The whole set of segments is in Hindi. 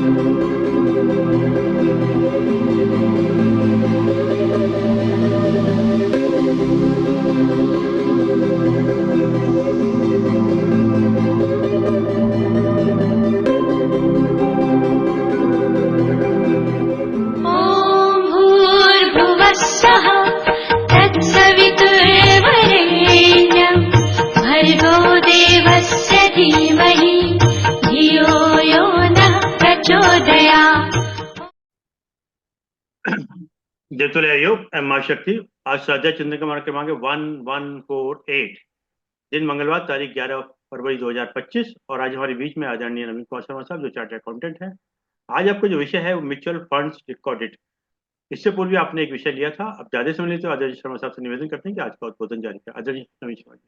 ॐ भूर्भुवः स्वः तत्सवितुर्वरेण्यं भर्गो देवस्य धीमहि धियो यो नः प्रचोदयात्। जयतुल योग एम मां शक्ति। आज स्वाध्याय चिन्ह के मार्ग क्रमांक 1148, दिन मंगलवार, तारीख 11 फरवरी 2025। और आज हमारे बीच में आदरणीय नवीन कुमार शर्मा साहब, जो चार्टर्ड अकाउंटेंट हैं। आज आपका जो विषय है वो म्यूचुअल फंड्स रिकॉर्डेड। इससे पूर्व आपने एक विषय लिया था। अब ज्यादा समय लेते तो आदरणीय शर्मा साहब से निवेदन करते हैं कि आज का उद्बोधन जारी करें। आदरणीय नवीन शर्मा जी।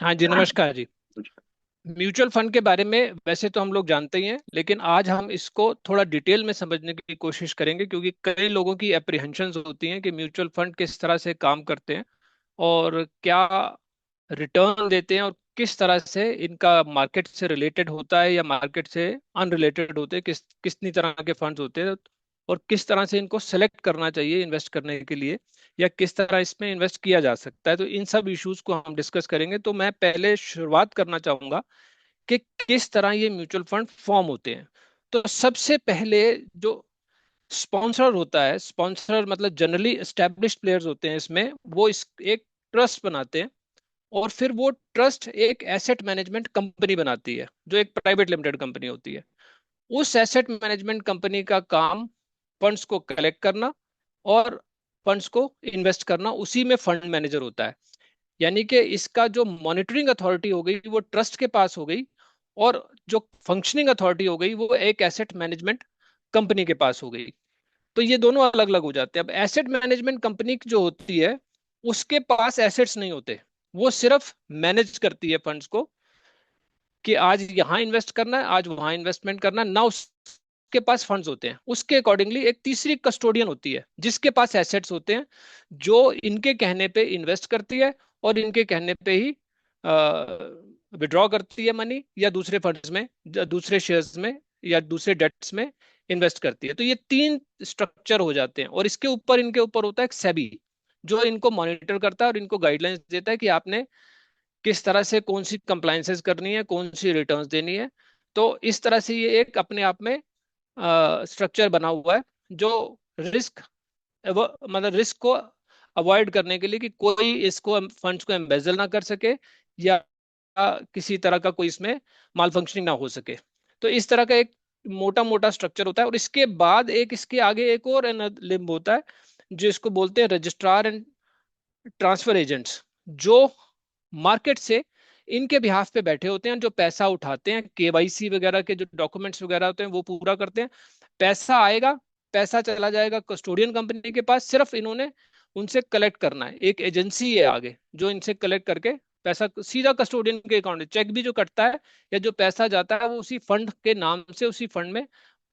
हाँ जी, नमस्कार जी। म्यूचुअल फंड के बारे में वैसे तो हम लोग जानते ही हैं, लेकिन आज हम इसको थोड़ा डिटेल में समझने की कोशिश करेंगे, क्योंकि कई लोगों की एप्रीहेंशंस होती हैं कि म्यूचुअल फंड किस तरह से काम करते हैं और क्या रिटर्न देते हैं और किस तरह से इनका मार्केट से रिलेटेड होता है या मार्केट से अनरिलेटेड होते हैं, कितनी तरह के फंड्स होते हैं और किस तरह से इनको सेलेक्ट करना चाहिए इन्वेस्ट करने के लिए, या किस तरह इसमें इन्वेस्ट किया जा सकता है। तो इन सब इश्यूज को हम डिस्कस करेंगे। तो मैं पहले शुरुआत करना चाहूंगा कि किस तरह ये म्यूचुअल फंड फॉर्म होते हैं। तो सबसे पहले जो स्पॉन्सर होता है, स्पॉन्सर मतलब जनरली एस्टेब्लिश्ड प्लेयर्स होते हैं इसमें, वो एक ट्रस्ट बनाते हैं और फिर वो ट्रस्ट एक एसेट मैनेजमेंट कंपनी बनाती है, जो एक प्राइवेट लिमिटेड कंपनी होती है। उस एसेट मैनेजमेंट कंपनी का काम फंड्स को कलेक्ट करना और फंड्स को इन्वेस्ट करना, उसी में फंड मैनेजर होता है। यानी कि इसका जो मॉनिटरिंग अथॉरिटी हो गई वो ट्रस्ट के पास हो गई, और जो फंक्शनिंग अथॉरिटी हो गई वो एक एसेट मैनेजमेंट कंपनी के पास हो गई। तो ये दोनों अलग अलग हो जाते हैं। अब एसेट मैनेजमेंट कंपनी जो होती है उसके पास एसेट्स नहीं होते, वो सिर्फ मैनेज करती है फंड्स को कि आज यहां इन्वेस्ट करना है, आज वहां इन्वेस्टमेंट करना है ना। उसके पास फंड्स होते हैं, उसके अकॉर्डिंगली एक तीसरी कस्टोडियन होती है जिसके पास एसेट्स होते हैं, जो इनके कहने पे इन्वेस्ट करती है और इनके कहने पे ही विड्रॉ करती है मनी, या दूसरे फंड्स में, दूसरे शेयर्स में या दूसरे डेट्स में इन्वेस्ट करती है। तो ये तीन स्ट्रक्चर हो जाते हैं, और इसके ऊपर इनके ऊपर होता है एक सेबी, जो इनको मॉनिटर करता है और इनको गाइडलाइंस देता है कि आपने किस तरह से कौन सी कंप्लायंसेस करनी है, कौन सी रिटर्न्स देनी है। तो इस तरह से ये एक अपने आप में स्ट्रक्चर बना हुआ है, जो रिस्क मतलब रिस्क को अवॉइड करने के लिए कि कोई इसको फंड्स को एम्बेजल ना कर सके, या किसी तरह का कोई इसमें माल फंक्शनिंग ना हो सके। तो इस तरह का एक मोटा मोटा स्ट्रक्चर होता है। और इसके बाद एक इसके आगे एक और लिम्ब होता है, जो इसको बोलते हैं रजिस्ट्रार एंड ट्रांसफर एजेंट्स, जो मार्केट से इनके बिहाफ पे बैठे होते हैं, जो पैसा उठाते हैं, केवाईसी वगैरह के जो डॉक्यूमेंट्स वगैरह होते हैं वो पूरा करते हैं। पैसा आएगा, पैसा चला जाएगा कस्टोडियन कंपनी के पास, सिर्फ इन्होंने उनसे कलेक्ट करना है। एक एजेंसी है आगे जो इनसे कलेक्ट करके पैसा सीधा कस्टोडियन के अकाउंट में, चेक भी जो कटता है या जो पैसा जाता है वो उसी फंड के नाम से उसी फंड में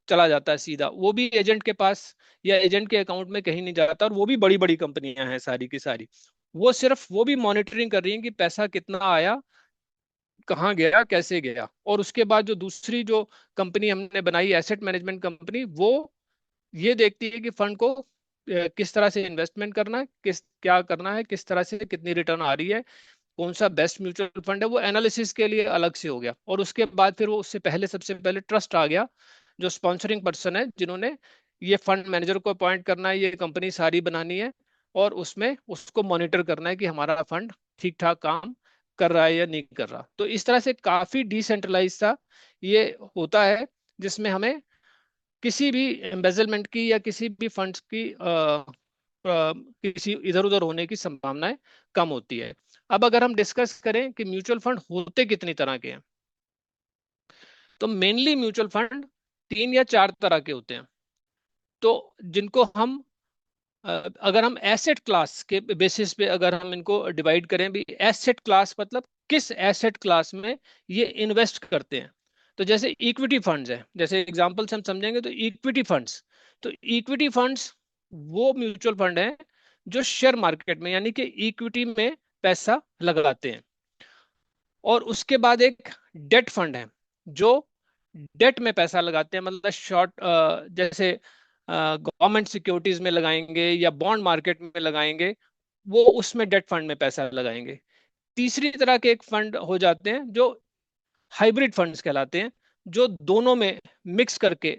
चला जाता है सीधा, वो भी एजेंट के पास या एजेंट के अकाउंट में कहीं नहीं जाता। और वो भी बड़ी बड़ी कंपनियां हैं सारी की सारी, वो सिर्फ वो भी मॉनिटरिंग कर रही हैं कि पैसा कितना आया, कहाँ गया, कैसे गया। और उसके बाद जो दूसरी जो कंपनी हमने बनाई एसेट मैनेजमेंट कंपनी, वो ये देखती है कि फंड को किस तरह से इन्वेस्टमेंट करना है, क्या करना है, किस तरह से कितनी रिटर्न आ रही है, कौन सा बेस्ट म्यूचुअल फंड है। वो एनालिसिस के लिए अलग से हो गया। और उसके बाद फिर वो उससे पहले सबसे पहले ट्रस्ट आ गया, जो स्पॉन्सरिंग पर्सन है, जिन्होंने ये फंड मैनेजर को अपॉइंट करना है, ये कंपनी सारी बनानी है और उसमें उसको मॉनिटर करना है कि हमारा फंड ठीक ठाक काम कर रहा है या नहीं कर रहा। तो इस तरह से काफी डिसेंट्रलाइज सा ये होता है, जिसमें हमें किसी भी एम्बेजलमेंट की या किसी भी फंड्स की किसी इधर उधर होने की संभावनाएं कम होती है। अब अगर हम डिस्कस करें कि म्यूचुअल फंड होते कितनी तरह के हैं, तो मेनली म्यूचुअल फंड 3 या 4 तरह के होते हैं। तो जिनको हम अगर हम एसेट क्लास के बेसिस पे अगर हम इनको डिवाइड करें भी, एसेट क्लास मतलब किस एसेट क्लास में ये इन्वेस्ट करते हैं। तो जैसे इक्विटी फंड्स है, जैसे एग्जांपल से हम समझेंगे तो इक्विटी फंड्स, तो इक्विटी फंड्स वो म्यूचुअल फंड है जो शेयर मार्केट में यानी कि इक्विटी में पैसा लगाते हैं। और उसके बाद एक डेट फंड है जो डेट में पैसा लगाते हैं, मतलब शॉर्ट, जैसे गवर्नमेंट सिक्योरिटीज में लगाएंगे या बॉन्ड मार्केट में लगाएंगे, वो उसमें डेट फंड में पैसा लगाएंगे। तीसरी तरह के एक फंड हो जाते हैं जो हाइब्रिड फंड्स कहलाते हैं, जो दोनों में मिक्स करके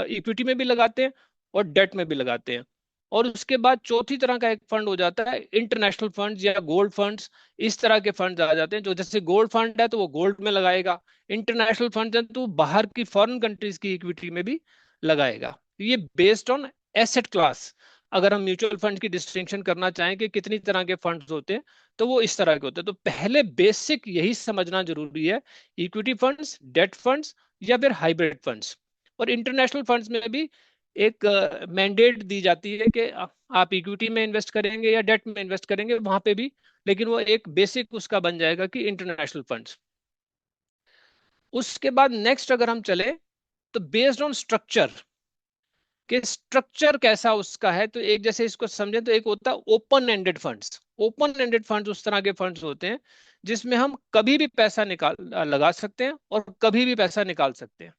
इक्विटी में भी लगाते हैं और डेट में भी लगाते हैं। और उसके बाद चौथी तरह का एक फंड हो जाता है इंटरनेशनल फंड्स या गोल्ड फंड्स। इस तरह के फंड्स आ जाते हैं, जो जैसे गोल्ड फंड है तो वो गोल्ड में लगाएगा, इंटरनेशनल फंड है तो बाहर की फॉरेन कंट्रीज की इक्विटी में भी लगाएगा। ये बेस्ड ऑन एसेट क्लास, अगर हम म्यूचुअल फंड की डिस्टिंक्शन करना चाहें कि कितनी तरह के फंड्स होते हैं, तो वो इस तरह के होते हैं। तो पहले बेसिक यही समझना जरूरी है, इक्विटी फंड्स, डेट फंड्स या फिर हाइब्रिड फंड्स। और इंटरनेशनल फंड्स में भी एक मैंडेट दी जाती है कि आप इक्विटी में इन्वेस्ट करेंगे या डेट में इन्वेस्ट करेंगे, वहां पे भी, लेकिन वो एक बेसिक उसका बन जाएगा कि इंटरनेशनल फंड्स। उसके बाद नेक्स्ट अगर हम चले तो बेस्ड ऑन स्ट्रक्चर, कि स्ट्रक्चर कैसा उसका है, तो एक जैसे इसको समझें तो एक होता है open ended funds. Open ended funds उस तरह के फंड्स होते हैं जिसमें हम कभी भी पैसा निकाल लगा सकते हैं और कभी भी पैसा निकाल सकते हैं।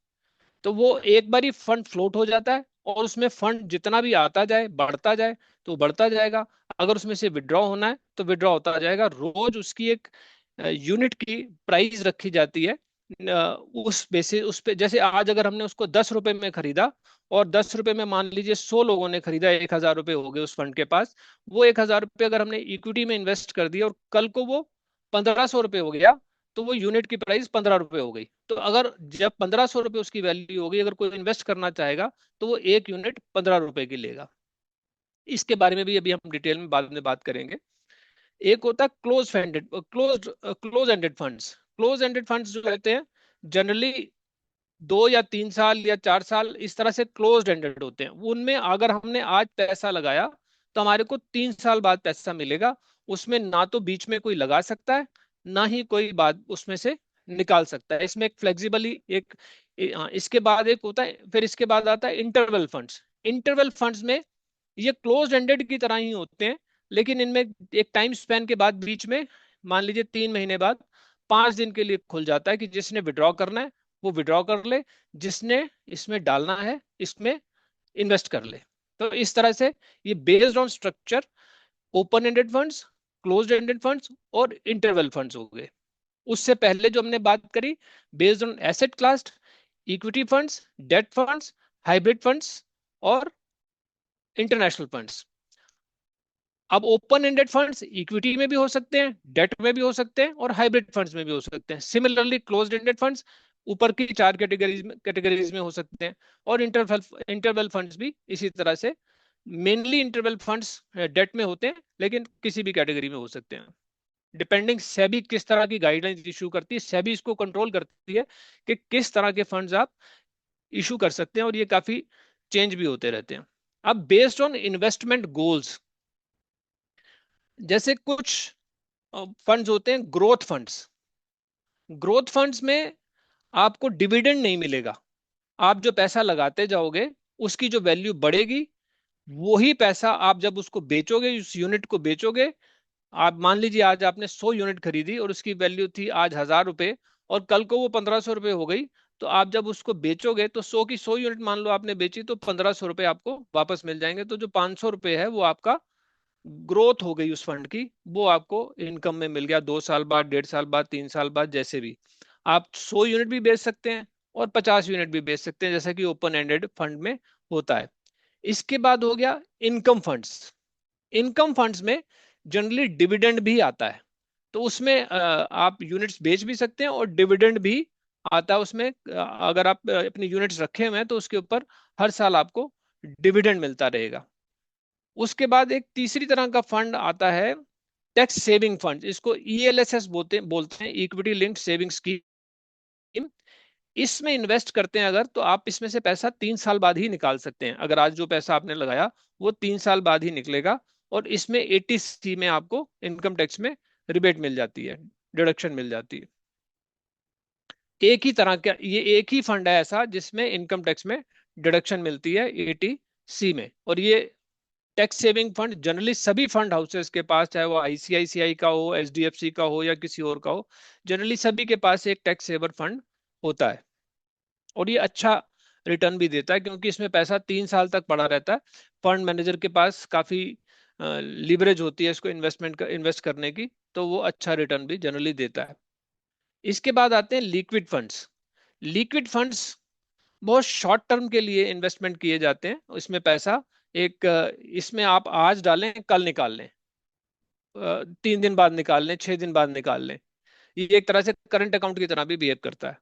तो वो एक बार ही फंड फ्लोट हो जाता है और उसमें फंड जितना भी आता जाए बढ़ता जाए तो बढ़ता जाएगा। अगर उसमें से विड्रॉ होना है तो विड्रॉ होता जाएगा। रोज उसकी एक यूनिट की प्राइस रखी जाती है, उस बेसिस उस पे, जैसे आज अगर हमने उसको 10 रुपए में खरीदा और 10 रुपए में मान लीजिए 100 लोगों ने खरीदा, 1,000 रुपए हो गए उस फंड के पास। वो 1,000 रुपए अगर हमने इक्विटी में इन्वेस्ट कर दिया और कल को वो 1,500 रुपए हो गया, तो वो यूनिट की प्राइस 15 रुपए हो गई। तो अगर जब 1,500 रुपए उसकी वैल्यू हो गई, अगर कोई इन्वेस्ट करना चाहेगा तो वो एक यूनिट 15 रुपए की लेगा। इसके बारे में भी अभी हम डिटेल में बाद में बात करेंगे। एक होता है close ended funds. Close ended funds जो रहते हैं जनरली 2 या 3 साल या 4 साल इस तरह से क्लोज एंडेड होते हैं। उनमें अगर हमने आज पैसा लगाया तो हमारे को 3 साल बाद पैसा मिलेगा। उसमें ना तो बीच में कोई लगा सकता है, ना ही कोई बाद उसमें से निकाल सकता है। इसमें एक फ्लेक्सिबली एक इसके बाद एक होता है, फिर इसके बाद आता है इंटरवल फंड्स। इंटरवल फंड्स में ये क्लोज एंडेड की तरह ही होते हैं, लेकिन इनमें एक टाइम स्पेन के बाद बीच में, मान लीजिए 3 महीने बाद, 5 दिन के लिए खुल जाता है कि जिसने विड्रॉ करना है वो विड्रॉ कर ले, जिसने इसमें डालना है इसमें इन्वेस्ट कर ले। तो इस तरह से ये based on structure open ended funds, closed ended funds और इंटरवल फंड्स हो गए। उससे पहले जो हमने बात करी based on asset class, equity funds, date funds, hybrid funds और इंटरनेशनल फंड्स। अब ओपन एंडेड फंड्स इक्विटी में भी हो सकते हैं, डेट में भी हो सकते हैं और हाइब्रिड फंड्स में भी हो सकते हैं। सिमिलरली क्लोज्ड एंडेड फंड्स ऊपर की 4 कैटेगरीज में हो सकते हैं, और इंटरवल फंड्स भी इसी तरह से। मेनली इंटरवल फंड्स डेट में होते हैं, लेकिन किसी भी कैटेगरी में हो सकते हैं, डिपेंडिंग सेबी किस तरह की गाइडलाइंस इशू करती है। सेबी इसको कंट्रोल करती है कि किस तरह के फंड्स आप इशू कर सकते हैं, और ये काफी चेंज भी होते रहते हैं। अब बेस्ड ऑन इन्वेस्टमेंट गोल्स, जैसे कुछ फंड्स होते हैं ग्रोथ फंड्स। ग्रोथ फंड्स में आपको डिविडेंड नहीं मिलेगा। आप जो पैसा लगाते जाओगे उसकी जो वैल्यू बढ़ेगी, वही पैसा आप जब उसको बेचोगे, उस यूनिट को बेचोगे, आप मान लीजिए आज आपने 100 यूनिट खरीदी और उसकी वैल्यू थी आज 1,000 रुपए, और कल को वो 1,500 रुपए हो गई, तो आप जब उसको बेचोगे तो 100 की 100 यूनिट मान लो आपने बेची, तो 1,500 रुपए आपको वापस मिल जाएंगे। तो जो 500 रुपए है वो आपका ग्रोथ हो गई उस फंड की, वो आपको इनकम में मिल गया। 2 साल बाद, 1.5 साल बाद, 3 साल बाद, जैसे भी आप 100 यूनिट भी बेच सकते हैं और 50 यूनिट भी बेच सकते हैं, जैसा कि ओपन एंडेड फंड में होता है। इसके बाद हो गया इनकम फंड्स। इनकम फंड्स में जनरली डिविडेंड भी आता है, तो उसमें आप यूनिट्स बेच भी सकते हैं और डिविडेंड भी आता है उसमें। अगर आप अपनी यूनिट्स रखे हुए हैं तो उसके ऊपर हर साल आपको डिविडेंड मिलता रहेगा। उसके बाद एक तीसरी तरह का फंड आता है टैक्स सेविंग फंड। इसको ईएलएसएस बोलते हैं, इक्विटी लिंक्ड सेविंग स्कीम। इसमें इन्वेस्ट करते हैं अगर, तो आप इसमें से पैसा 3 साल बाद ही निकाल सकते हैं। अगर आज जो पैसा आपने लगाया वो 3 साल बाद ही निकलेगा, और इसमें 80C में आपको इनकम टैक्स में रिबेट मिल जाती है, डिडक्शन मिल जाती है। एक ही तरह का ये एक ही फंड है ऐसा जिसमें इनकम टैक्स में डिडक्शन मिलती है 80C में। और ये टैक्स सेविंग फंड जनरली सभी फंड हाउसेस के पास, चाहे वो आईसीआईसीआई का हो, एचडीएफसी का हो या किसी और का हो, जनरली सभी के पास एक टैक्स सेवर फंड होता है। और ये अच्छा रिटर्न भी देता है क्योंकि इसमें पैसा 3 साल तक पड़ा रहता है। फंड मैनेजर के पास काफी लिवरेज होती है इसको इन्वेस्ट करने की, तो वो अच्छा रिटर्न भी जनरली देता है। इसके बाद आते हैं लिक्विड फंड्स। लिक्विड फंड्स बहुत शॉर्ट टर्म के लिए इन्वेस्टमेंट किए जाते हैं। इसमें पैसा इसमें आप आज डालें कल निकाल लें, 3 दिन बाद निकाल लें, 6 दिन बाद निकाल लें। ये एक तरह से करंट अकाउंट की तरह भी बिहेव करता है।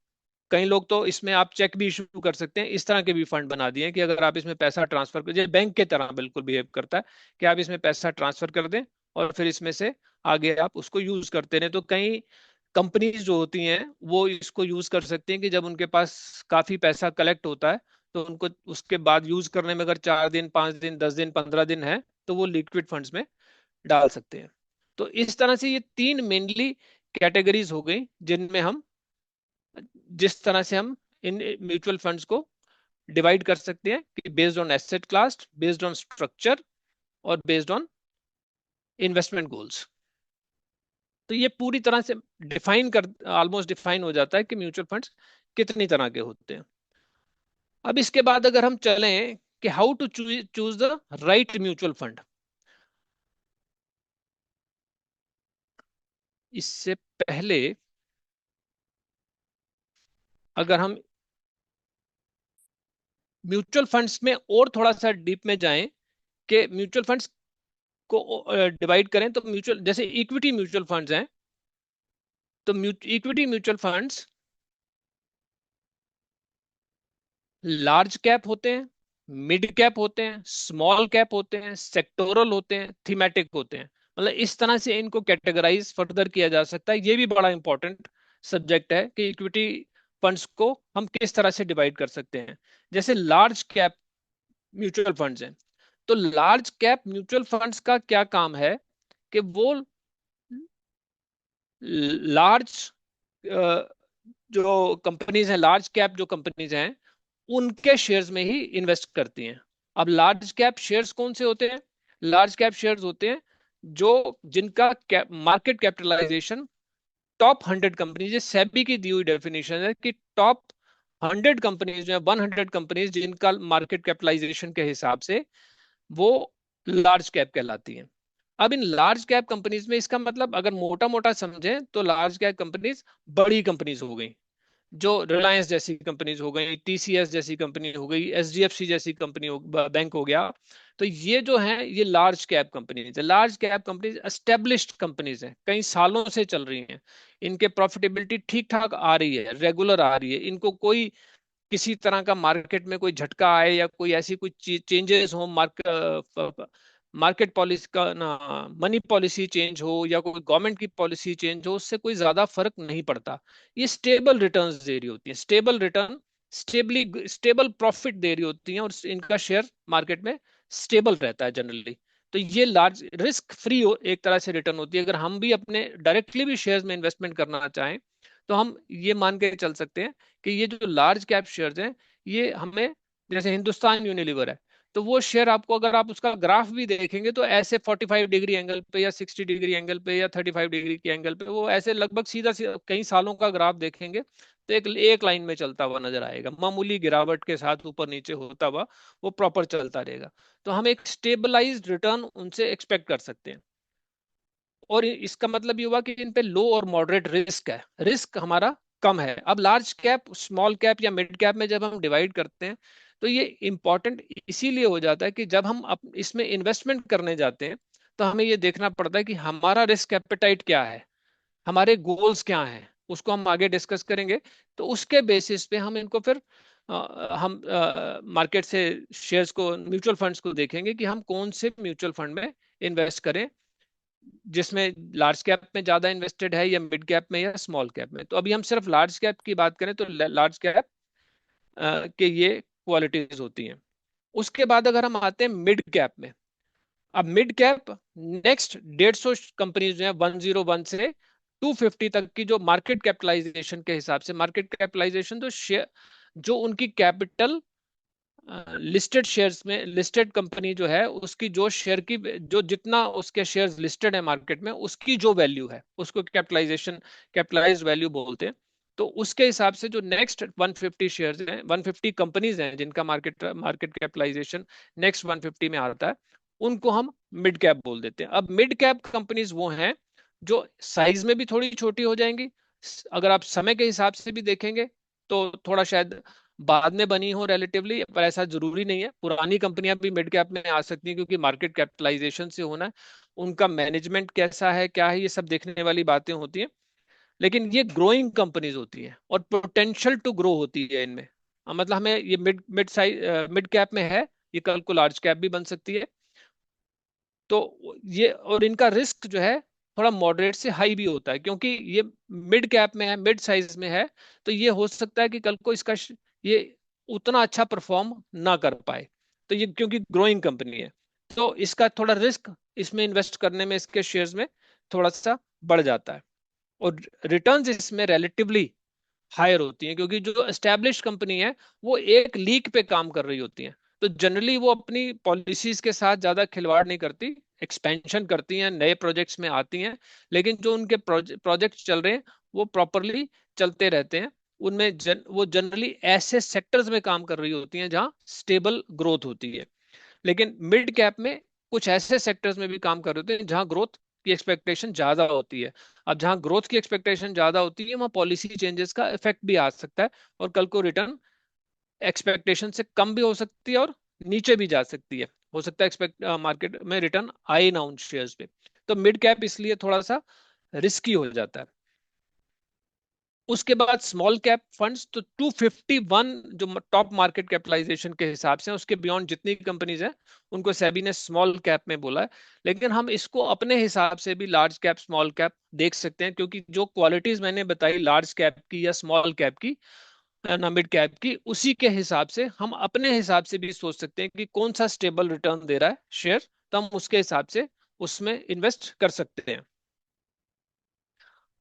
कई लोग तो इसमें आप चेक भी इशू कर सकते हैं। इस तरह के भी फंड बना दिए हैं कि अगर आप इसमें पैसा ट्रांसफर कर, जैसे बैंक के तरह बिल्कुल बिहेव करता है कि आप इसमें पैसा ट्रांसफर कर दें और फिर इसमें से आगे आप उसको यूज करते रहे। तो कई कंपनीज जो होती हैं वो इसको यूज कर सकती हैं कि जब उनके पास काफी पैसा कलेक्ट होता है तो उनको उसके बाद यूज करने में अगर 4 दिन, 5 दिन, 10 दिन, 15 दिन है तो वो लिक्विड फंड्स में डाल सकते हैं। तो इस तरह से ये 3 मेनली कैटेगरीज हो गई जिनमें हम जिस तरह से हम इन म्यूचुअल फंड्स को डिवाइड कर सकते हैं कि based on asset class, based on structure और बेस्ड ऑन इन्वेस्टमेंट गोल्स। तो ये पूरी तरह से ऑलमोस्ट डिफाइन हो जाता है कि म्यूचुअल फंड्स कितनी तरह के होते हैं। अब इसके बाद अगर हम चलें कि how to choose the right mutual fund, इससे पहले अगर हम म्यूचुअल फंड्स में और थोड़ा सा डीप में जाएं कि म्यूचुअल फंड्स को डिवाइड करें तो म्यूचुअल जैसे इक्विटी म्यूचुअल फंड्स हैं, तो equity mutual funds large cap होते हैं, मिड कैप होते हैं, स्मॉल कैप होते हैं, सेक्टोरल होते हैं, थीमेटिक होते हैं। मतलब इस तरह से इनको कैटेगराइज फर्दर किया जा सकता है। ये भी बड़ा इंपॉर्टेंट सब्जेक्ट है कि इक्विटी फंड्स को हम किस तरह से डिवाइड कर सकते हैं। जैसे लार्ज कैप म्यूचुअल फंड्स हैं, तो लार्ज कैप म्यूचुअल फंड्स का क्या काम है कि वो लार्ज जो कंपनीज हैं, लार्ज कैप जो कंपनीज हैं उनके शेयर्स में ही इन्वेस्ट करती हैं। अब लार्ज कैप शेयर्स कौन से होते हैं? लार्ज कैप शेयर्स होते हैं जो जिनका मार्केट कैपिटलाइजेशन टॉप 100 कंपनीज, ये सेबी की दी हुई डेफिनेशन है कि टॉप 100 कंपनीज जो है, 100 कंपनीज जिनका मार्केट कैपिटलाइजेशन के हिसाब से वो लार्ज कैप कहलाती हैं। अब इन लार्ज कैप कंपनीज में इसका मतलब अगर मोटा मोटा समझें तो लार्ज कैप कंपनीज बड़ी कंपनीज हो गई, जो रिलायंस जैसी कंपनीज हो गई, टीसीएस जैसी कंपनी हो गई, एचडीएफसी जैसी कंपनी बैंक हो गया। तो ये जो है ये लार्ज कैप कंपनीज है। Large cap companies established companies हैं, कई सालों से चल रही हैं, इनके प्रॉफिटेबिलिटी ठीक ठाक आ रही है, रेगुलर आ रही है, इनको कोई किसी तरह का मार्केट में कोई झटका आए या कोई ऐसी कोई चेंजेस हो, मार्केट पॉलिसी का ना, मनी पॉलिसी चेंज हो या कोई गवर्नमेंट की पॉलिसी चेंज हो, उससे कोई ज्यादा फर्क नहीं पड़ता। ये स्टेबल रिटर्न्स दे रही होती हैं, स्टेबल रिटर्न, स्टेबल प्रॉफिट दे रही होती हैं और इनका शेयर मार्केट में स्टेबल रहता है जनरली। तो ये लार्ज रिस्क फ्री एक तरह से रिटर्न होती है। अगर हम भी अपने डायरेक्टली भी शेयर्स में इन्वेस्टमेंट करना चाहें तो हम ये मान के चल सकते हैं कि ये जो लार्ज कैप शेयर्स हैं ये हमें, जैसे हिंदुस्तान यूनिलीवर है, तो वो शेयर आपको अगर आप उसका ग्राफ भी देखेंगे तो ऐसे 45 डिग्री एंगल पे या 60 डिग्री एंगल पे या 35 डिग्री के एंगल पे वो ऐसे लगभग सीधा सीधा कई सालों का ग्राफ देखेंगे तो एक एक लाइन में चलता हुआ नजर आएगा, मामूली गिरावट के साथ ऊपर नीचे होता हुआ वो प्रॉपर चलता रहेगा। तो हम एक स्टेबलाइज्ड रिटर्न उनसे एक्सपेक्ट कर सकते हैं। और इसका मतलब ये हुआ कि इन पे लो और मॉडरेट रिस्क है, रिस्क हमारा कम है। अब लार्ज कैप, स्मॉल कैप या मिड कैप में जब हम डिवाइड करते हैं तो ये इंपॉर्टेंट इसीलिए हो जाता है कि जब हम इसमें इन्वेस्टमेंट करने जाते हैं तो हमें ये देखना पड़ता है कि हमारा रिस्क एपेटाइट क्या है, हमारे गोल्स क्या हैं, उसको हम आगे डिस्कस करेंगे। तो उसके बेसिस पे हम इनको फिर हम मार्केट से शेयर्स को, म्यूचुअल फंड्स को देखेंगे कि हम कौन से म्यूचुअल फंड में इन्वेस्ट करें जिसमें लार्ज कैप में ज्यादा इन्वेस्टेड है या मिड कैप में या स्मॉल कैप में। तो अभी हम सिर्फ लार्ज कैप की बात करें तो लार्ज कैप के ये क्वालिटीज होती हैं। उसके बाद अगर हम आते हैं मिड कैप में, अब मिड कैप नेक्स्ट 150 कंपनीज जो है 101 से 250 तक की जो मार्केट कैपिटलाइजेशन के हिसाब से, मार्केट कैपिटलाइजेशन तो शेयर जो उनकी कैपिटल लिस्टेड शेयर्स में, लिस्टेड कंपनी जो है उसकी जो शेयर की जो जितना उसके शेयर्स लिस्टेड है मार्केट में उसकी जो वैल्यू है उसको कैपिटलाइजेशन, कैपिटलाइज्ड वैल्यू बोलते हैं। तो उसके हिसाब से जो नेक्स्ट 150 शेयर्स हैं, 150 कंपनीज हैं जिनका मार्केट मार्केट कैपिटलाइजेशन नेक्स्ट 150 में आता है, उनको हम मिड कैप बोल देते हैं। अब मिड कैप कंपनीज वो हैं जो साइज में भी थोड़ी छोटी हो जाएंगी। अगर आप समय के हिसाब से भी देखेंगे तो थोड़ा शायद बाद में बनी हो रिलेटिवली, पर ऐसा जरूरी नहीं है। पुरानी कंपनियां भी मिड कैप में आ सकती हैं क्योंकि मार्केट कैपिटलाइजेशन से होना है, उनका मैनेजमेंट कैसा है क्या है, ये सब देखने वाली बातें होती हैं। लेकिन ये ग्रोइंग कंपनीज होती हैं और पोटेंशियल टू ग्रो होती है इनमें। मतलब हमें ये mid mid size mid cap में है, ये कल को लार्ज कैप भी बन सकती है। तो ये और इनका रिस्क जो है थोड़ा मॉडरेट से हाई भी होता है, क्योंकि ये मिड कैप में है, मिड साइज में है, तो ये हो सकता है कि कल को इसका ये उतना अच्छा परफॉर्म ना कर पाए। तो ये क्योंकि ग्रोइंग कंपनी है तो इसका थोड़ा रिस्क इसमें इन्वेस्ट करने में, इसके शेयर्स में थोड़ा सा बढ़ जाता है। और रिटर्न्स इसमें रिलेटिवली हायर होती हैं क्योंकि जो एस्टेब्लिश कंपनी है वो एक लीक पे काम कर रही होती हैं। तो जनरली वो अपनी पॉलिसीज के साथ ज्यादा खिलवाड़ नहीं करती, एक्सपेंशन करती हैं, नए प्रोजेक्ट्स में आती हैं, लेकिन जो उनके प्रोजेक्ट चल रहे हैं वो प्रॉपरली चलते रहते हैं। उनमें वो जनरली ऐसे सेक्टर्स में काम कर रही होती हैं जहां स्टेबल ग्रोथ होती है। लेकिन मिड कैप में कुछ ऐसे सेक्टर्स में भी काम कर रहे होते हैं जहां ग्रोथ की एक्सपेक्टेशन ज्यादा होती है। अब जहां ग्रोथ की एक्सपेक्टेशन ज्यादा होती है वहां पॉलिसी चेंजेस का इफेक्ट भी आ सकता है और कल को रिटर्न एक्सपेक्टेशन से कम भी हो सकती है और नीचे भी जा सकती है। हो सकता है एक्सपेक्ट मार्केट में रिटर्न आए ना उन शेयर्स पे। तो मिड कैप इसलिए थोड़ा सा रिस्की हो जाता है। उसके बाद स्मॉल कैप फंड्स, तो 251 जो टॉप मार्केट कैपिटलाइजेशन के हिसाब से, उसके बियॉन्ड जितनी कंपनीज हैं उनको सेबी ने स्मॉल कैप में बोला है। लेकिन हम इसको अपने हिसाब से भी लार्ज कैप स्मॉल कैप देख सकते हैं, क्योंकि जो क्वालिटीज मैंने बताई लार्ज कैप की या स्मॉल कैप की ना मिड कैप की, उसी के हिसाब से हम अपने हिसाब से भी सोच सकते हैं कि कौन सा स्टेबल रिटर्न दे रहा है शेयर, तो हम उसके हिसाब से उसमें इन्वेस्ट कर सकते हैं।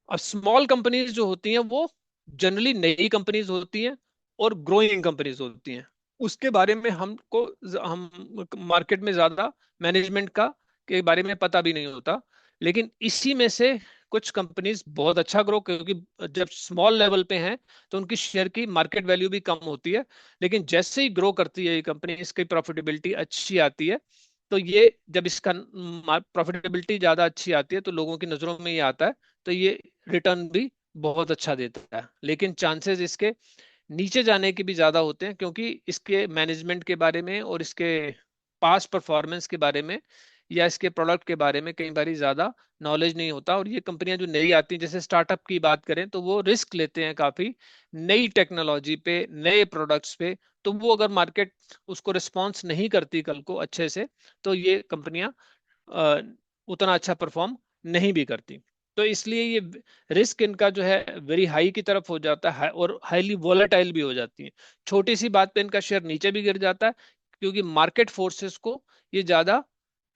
अब स्मॉल कंपनीज जो होती हैं वो जनरली नई कंपनीज होती हैं और ग्रोइंग कंपनीज होती हैं। उसके बारे में हमको हम मार्केट में ज्यादा मैनेजमेंट का के बारे में पता भी नहीं होता। लेकिन इसी में से कुछ कंपनीज बहुत अच्छा ग्रो, क्योंकि जब स्मॉल लेवल पे हैं तो उनकी शेयर की मार्केट वैल्यू भी कम होती है, लेकिन जैसे ही ग्रो करती है ये कंपनी, इसकी प्रॉफिटेबिलिटी अच्छी आती है, तो ये जब इसका प्रॉफिटेबिलिटी ज्यादा अच्छी आती है तो लोगों की नजरों में ये आता है, तो ये रिटर्न भी बहुत अच्छा देता है। लेकिन चांसेस इसके नीचे जाने के भी ज्यादा होते हैं, क्योंकि इसके मैनेजमेंट के बारे में और इसके पास्ट परफॉर्मेंस के बारे में या इसके प्रोडक्ट के बारे में कई बार ज्यादा नॉलेज नहीं होता। और ये कंपनियां जो नई आती हैं, जैसे स्टार्टअप की बात करें, तो वो रिस्क लेते हैं काफी नई टेक्नोलॉजी पे, नए प्रोडक्ट्स पे। तो वो अगर मार्केट उसको रिस्पॉन्स नहीं करती कल को अच्छे से, तो ये कंपनियां उतना अच्छा परफॉर्म नहीं भी करती। तो इसलिए ये रिस्क इनका जो है वेरी हाई की तरफ हो जाता है और हाईली वोलेटाइल भी हो जाती है। छोटी सी बात पे इनका शेयर नीचे भी गिर जाता है, क्योंकि मार्केट फोर्सेस को ये ज्यादा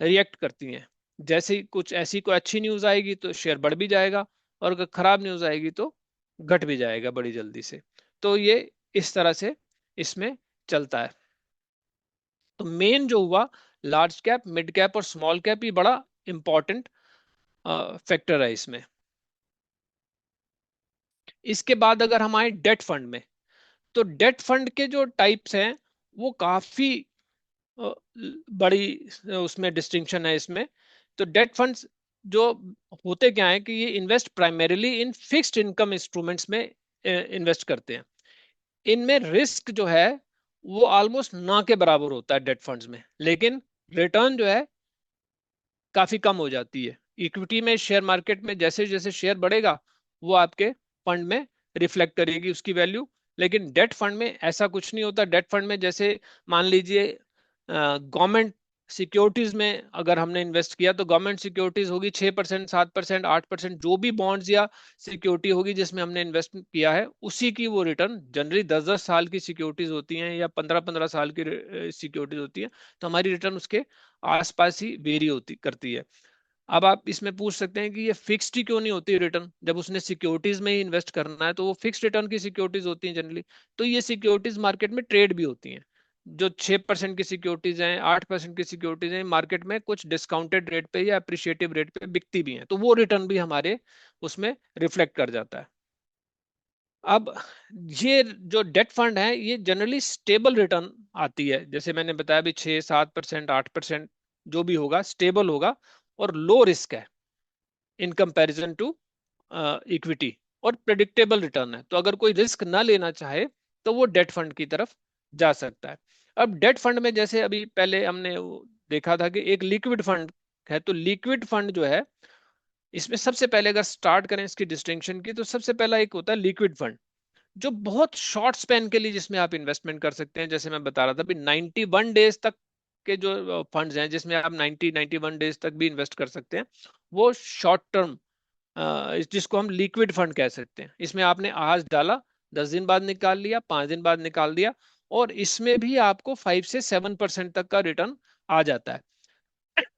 रिएक्ट करती हैं। जैसे ही कुछ ऐसी कोई अच्छी न्यूज आएगी तो शेयर बढ़ भी जाएगा, और अगर खराब न्यूज आएगी तो घट भी जाएगा बड़ी जल्दी से। तो ये इस तरह से इसमें चलता है। तो मेन जो हुआ, लार्ज कैप, मिड कैप और स्मॉल कैप, ये बड़ा इंपॉर्टेंट फैक्टर है इसमें। इसके बाद अगर हम आए डेट फंड में, तो डेट फंड के जो टाइप्स हैं वो काफी अ, बड़ी उसमें डिस्टिंक्शन है इसमें। तो डेट फंड्स जो होते क्या है कि ये invest primarily in fixed income instruments में इन्वेस्ट करते हैं। इनमें रिस्क जो है वो ऑलमोस्ट ना के बराबर होता है डेट फंड्स में, लेकिन रिटर्न जो है काफी कम हो जाती है। इक्विटी में, शेयर मार्केट में जैसे जैसे शेयर बढ़ेगा वो आपके फंड में रिफ्लेक्ट करेगी उसकी वैल्यू। लेकिन डेट फंड में ऐसा कुछ नहीं होता। डेट फंड में जैसे मान लीजिए गवर्नमेंट सिक्योरिटीज में अगर हमने इन्वेस्ट किया, तो गवर्नमेंट सिक्योरिटीज होगी 6%, 7%, 8%, जो भी बॉन्ड्स या सिक्योरिटी होगी जिसमें हमने इन्वेस्ट किया है, उसी की वो रिटर्न जनरली 10-10 साल की सिक्योरिटीज होती हैं या 15-15 साल की सिक्योरिटीज होती है, तो हमारी रिटर्न उसके आसपास ही वेरी होती करती है। अब आप इसमें पूछ सकते हैं कि ये फिक्स्ड ही क्यों नहीं होती रिटर्न, जब उसने सिक्योरिटीज में ही इन्वेस्ट करना है तो वो फिक्स्ड रिटर्न की सिक्योरिटीज होती हैं जनरली। तो ये सिक्योरिटीज मार्केट में ट्रेड भी होती हैं। जो 6% की सिक्योरिटीज हैं, 8% की सिक्योरिटीज हैं, मार्केट में कुछ डिस्काउंटेड रेट पे या अप्रिशिएटिव रेट पे बिकती भी हैं, तो वो रिटर्न भी हमारे उसमें रिफ्लेक्ट कर जाता है। अब ये जो डेट फंड है ये जनरली स्टेबल रिटर्न आती है, जैसे मैंने बताया भी 6-7%, 8% जो भी होगा स्टेबल होगा और लो रिस्क है इन कंपैरिजन टू इक्विटी, और प्रेडिक्टेबल रिटर्न है। तो अगर कोई रिस्क ना लेना चाहे तो वो डेट फंड की तरफ जा सकता है। अब डेट फंड में जैसे अभी पहले हमने देखा था कि एक लिक्विड फंड है, तो लिक्विड फंड जो है इसमें सबसे पहले अगर स्टार्ट करें इसकी डिस्टिंक्शन की, तो सबसे पहला एक होता है लिक्विड फंड जो बहुत शॉर्ट स्पेन के लिए जिसमें आप इन्वेस्टमेंट कर सकते हैं। जैसे मैं बता रहा था भी 91 डेज तक के जो फंड्स हैं जिसमें आप 91 डेज तक भी इन्वेस्ट कर सकते हैं, वो शॉर्ट टर्म, जिसको हम लिक्विड फंड कह सकते हैं। इसमें आपने आज डाला, 10 दिन बाद निकाल लिया, 5 दिन बाद निकाल दिया, और इसमें भी आपको 5 से 7% तक का रिटर्न आ जाता है।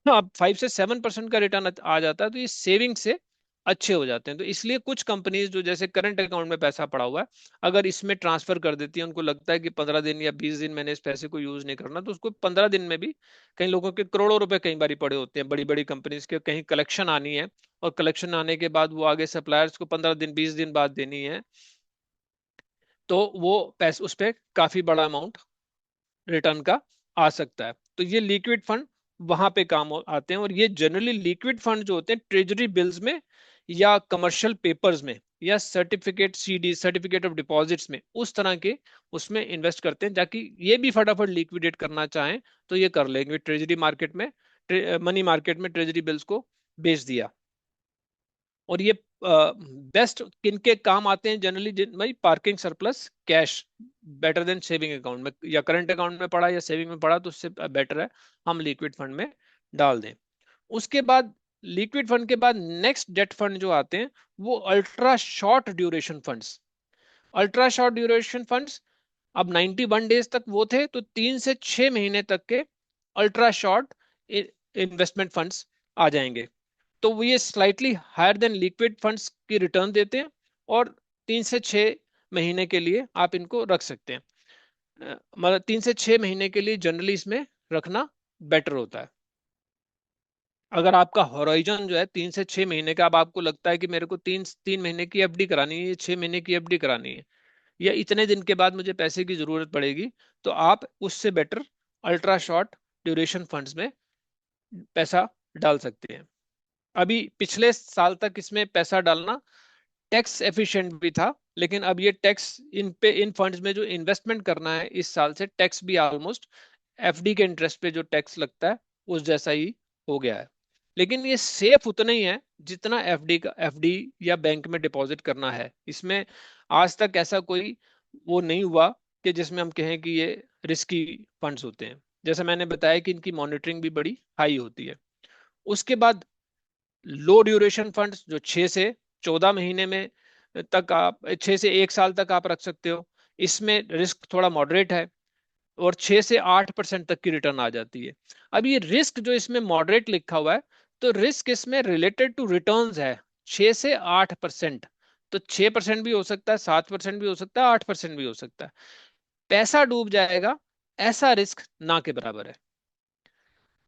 अब 5 से 7% का रिटर्न आ जाता है तो ये सेविंग से अच्छे हो जाते हैं। तो इसलिए कुछ कंपनीज जो जैसे करंट अकाउंट में पैसा पड़ा हुआ है, अगर इसमें ट्रांसफर कर देती है, उनको लगता है कि 15 दिन या 20 दिन मैंने इस पैसे को यूज नहीं करना, तो उसको 15 दिन में भी, कई लोगों के करोड़ों रुपए कई बार पड़े होते हैं बड़ी बड़ी कंपनीज के, कहीं कलेक्शन आनी है और कलेक्शन आने के बाद वो आगे सप्लायर्स को 15 दिन 20 दिन बाद देनी है, तो वो पैसे उस पर काफी बड़ा अमाउंट रिटर्न का आ सकता है। तो ये लिक्विड फंड वहां पे काम आते हैं, और ये जनरली लिक्विड फंड जो होते हैं ट्रेजरी बिल्स में या कमर्शियल पेपर्स में या certificate CD certificate of deposits में, उस तरह के उसमें इन्वेस्ट करते हैं, ताकि ये भी फटाफट लिक्विडेट करना चाहें तो ये कर लेंगे। ट्रेजरी मार्केट में, मनी मार्केट में ट्रेजरी बिल्स को बेच दिया। और ये बेस्ट किन के काम आते हैं जनरली, जिन भाई parking surplus cash better than saving account में, या करंट अकाउंट में पड़ा या सेविंग में पड़ा, तो उससे बेटर है हम लिक्विड फंड में डाल दें। उसके बाद लिक्विड फंड के बाद नेक्स्ट डेट फंड जो आते हैं वो ultra short duration funds. Ultra short duration funds, अब 91 डेज तक वो थे, तो 3 से 6 महीने तक के अल्ट्रा शॉर्ट इन्वेस्टमेंट फंड्स आ जाएंगे। तो वो ये slightly higher than liquid funds की रिटर्न देते हैं, और 3 से 6 महीने के लिए आप इनको रख सकते हैं। मतलब 3 से 6 महीने के लिए जनरली इसमें रखना बेटर होता है। अगर आपका हॉराइजन जो है 3 से 6 महीने का, अब आपको लगता है कि मेरे को 3 3 महीने की एफडी करानी है, 6 महीने की एफडी करानी है, या इतने दिन के बाद मुझे पैसे की जरूरत पड़ेगी, तो आप उससे better ultra short duration funds में पैसा डाल सकते हैं। अभी पिछले साल तक इसमें पैसा डालना टैक्स एफिशिएंट भी था, लेकिन अब ये टैक्स इन फंड्स में जो इन्वेस्टमेंट करना है इस साल से, टैक्स भी ऑलमोस्ट एफडी के इंटरेस्ट पे जो टैक्स लगता है उस जैसा ही हो गया है। लेकिन ये सेफ उतना ही है जितना एफडी या बैंक में डिपॉजिट करना है। इसमें आज तक ऐसा कोई वो नहीं हुआ कि जिसमें हम कहें कि ये रिस्की फंड्स होते हैं। जैसे मैंने बताया कि इनकी मॉनिटरिंग भी बड़ी हाई होती है। उसके बाद लो ड्यूरेशन फंड्स जो 6 से 14 महीने में तक आप, 6 से 1 साल तक आप रख सकते हो, इसमें रिस्क थोड़ा मॉडरेट है, और 6 से 8% तक की रिटर्न आ जाती है। अब ये रिस्क जो इसमें मॉडरेट लिखा हुआ है, तो रिस्क इसमें रिलेटेड टू रिटर्न्स है 6 से 8%। तो 6% भी हो सकता है, 7% भी हो सकता है, 8% भी हो सकता है। पैसा डूब जाएगा ऐसा रिस्क ना के बराबर है।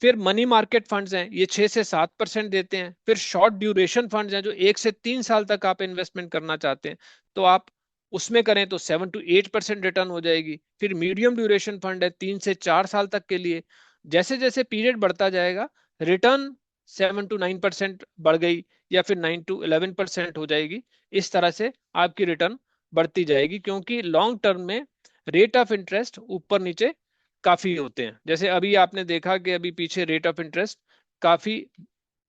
फिर मनी मार्केट फंड्स हैं, ये 6 से 7% देते हैं। फिर शॉर्ट ड्यूरेशन फंड्स हैं जो 1 से 3 साल तक आप इन्वेस्टमेंट करना चाहते हैं, तो आप उसमें करें तो 7 to 8% रिटर्न हो जाएगी। फिर मीडियम ड्यूरेशन फंड है 3 से 4 साल तक के लिए, जैसे जैसे पीरियड बढ़ता जाएगा रिटर्न 7 to 9% बढ़ गई, या फिर 9 to 11% हो जाएगी। इस तरह से आपकी रिटर्न बढ़ती जाएगी, क्योंकि लॉन्ग टर्म में रेट ऑफ इंटरेस्ट ऊपर नीचे काफी होते हैं। जैसे अभी आपने देखा कि अभी पीछे रेट ऑफ इंटरेस्ट काफी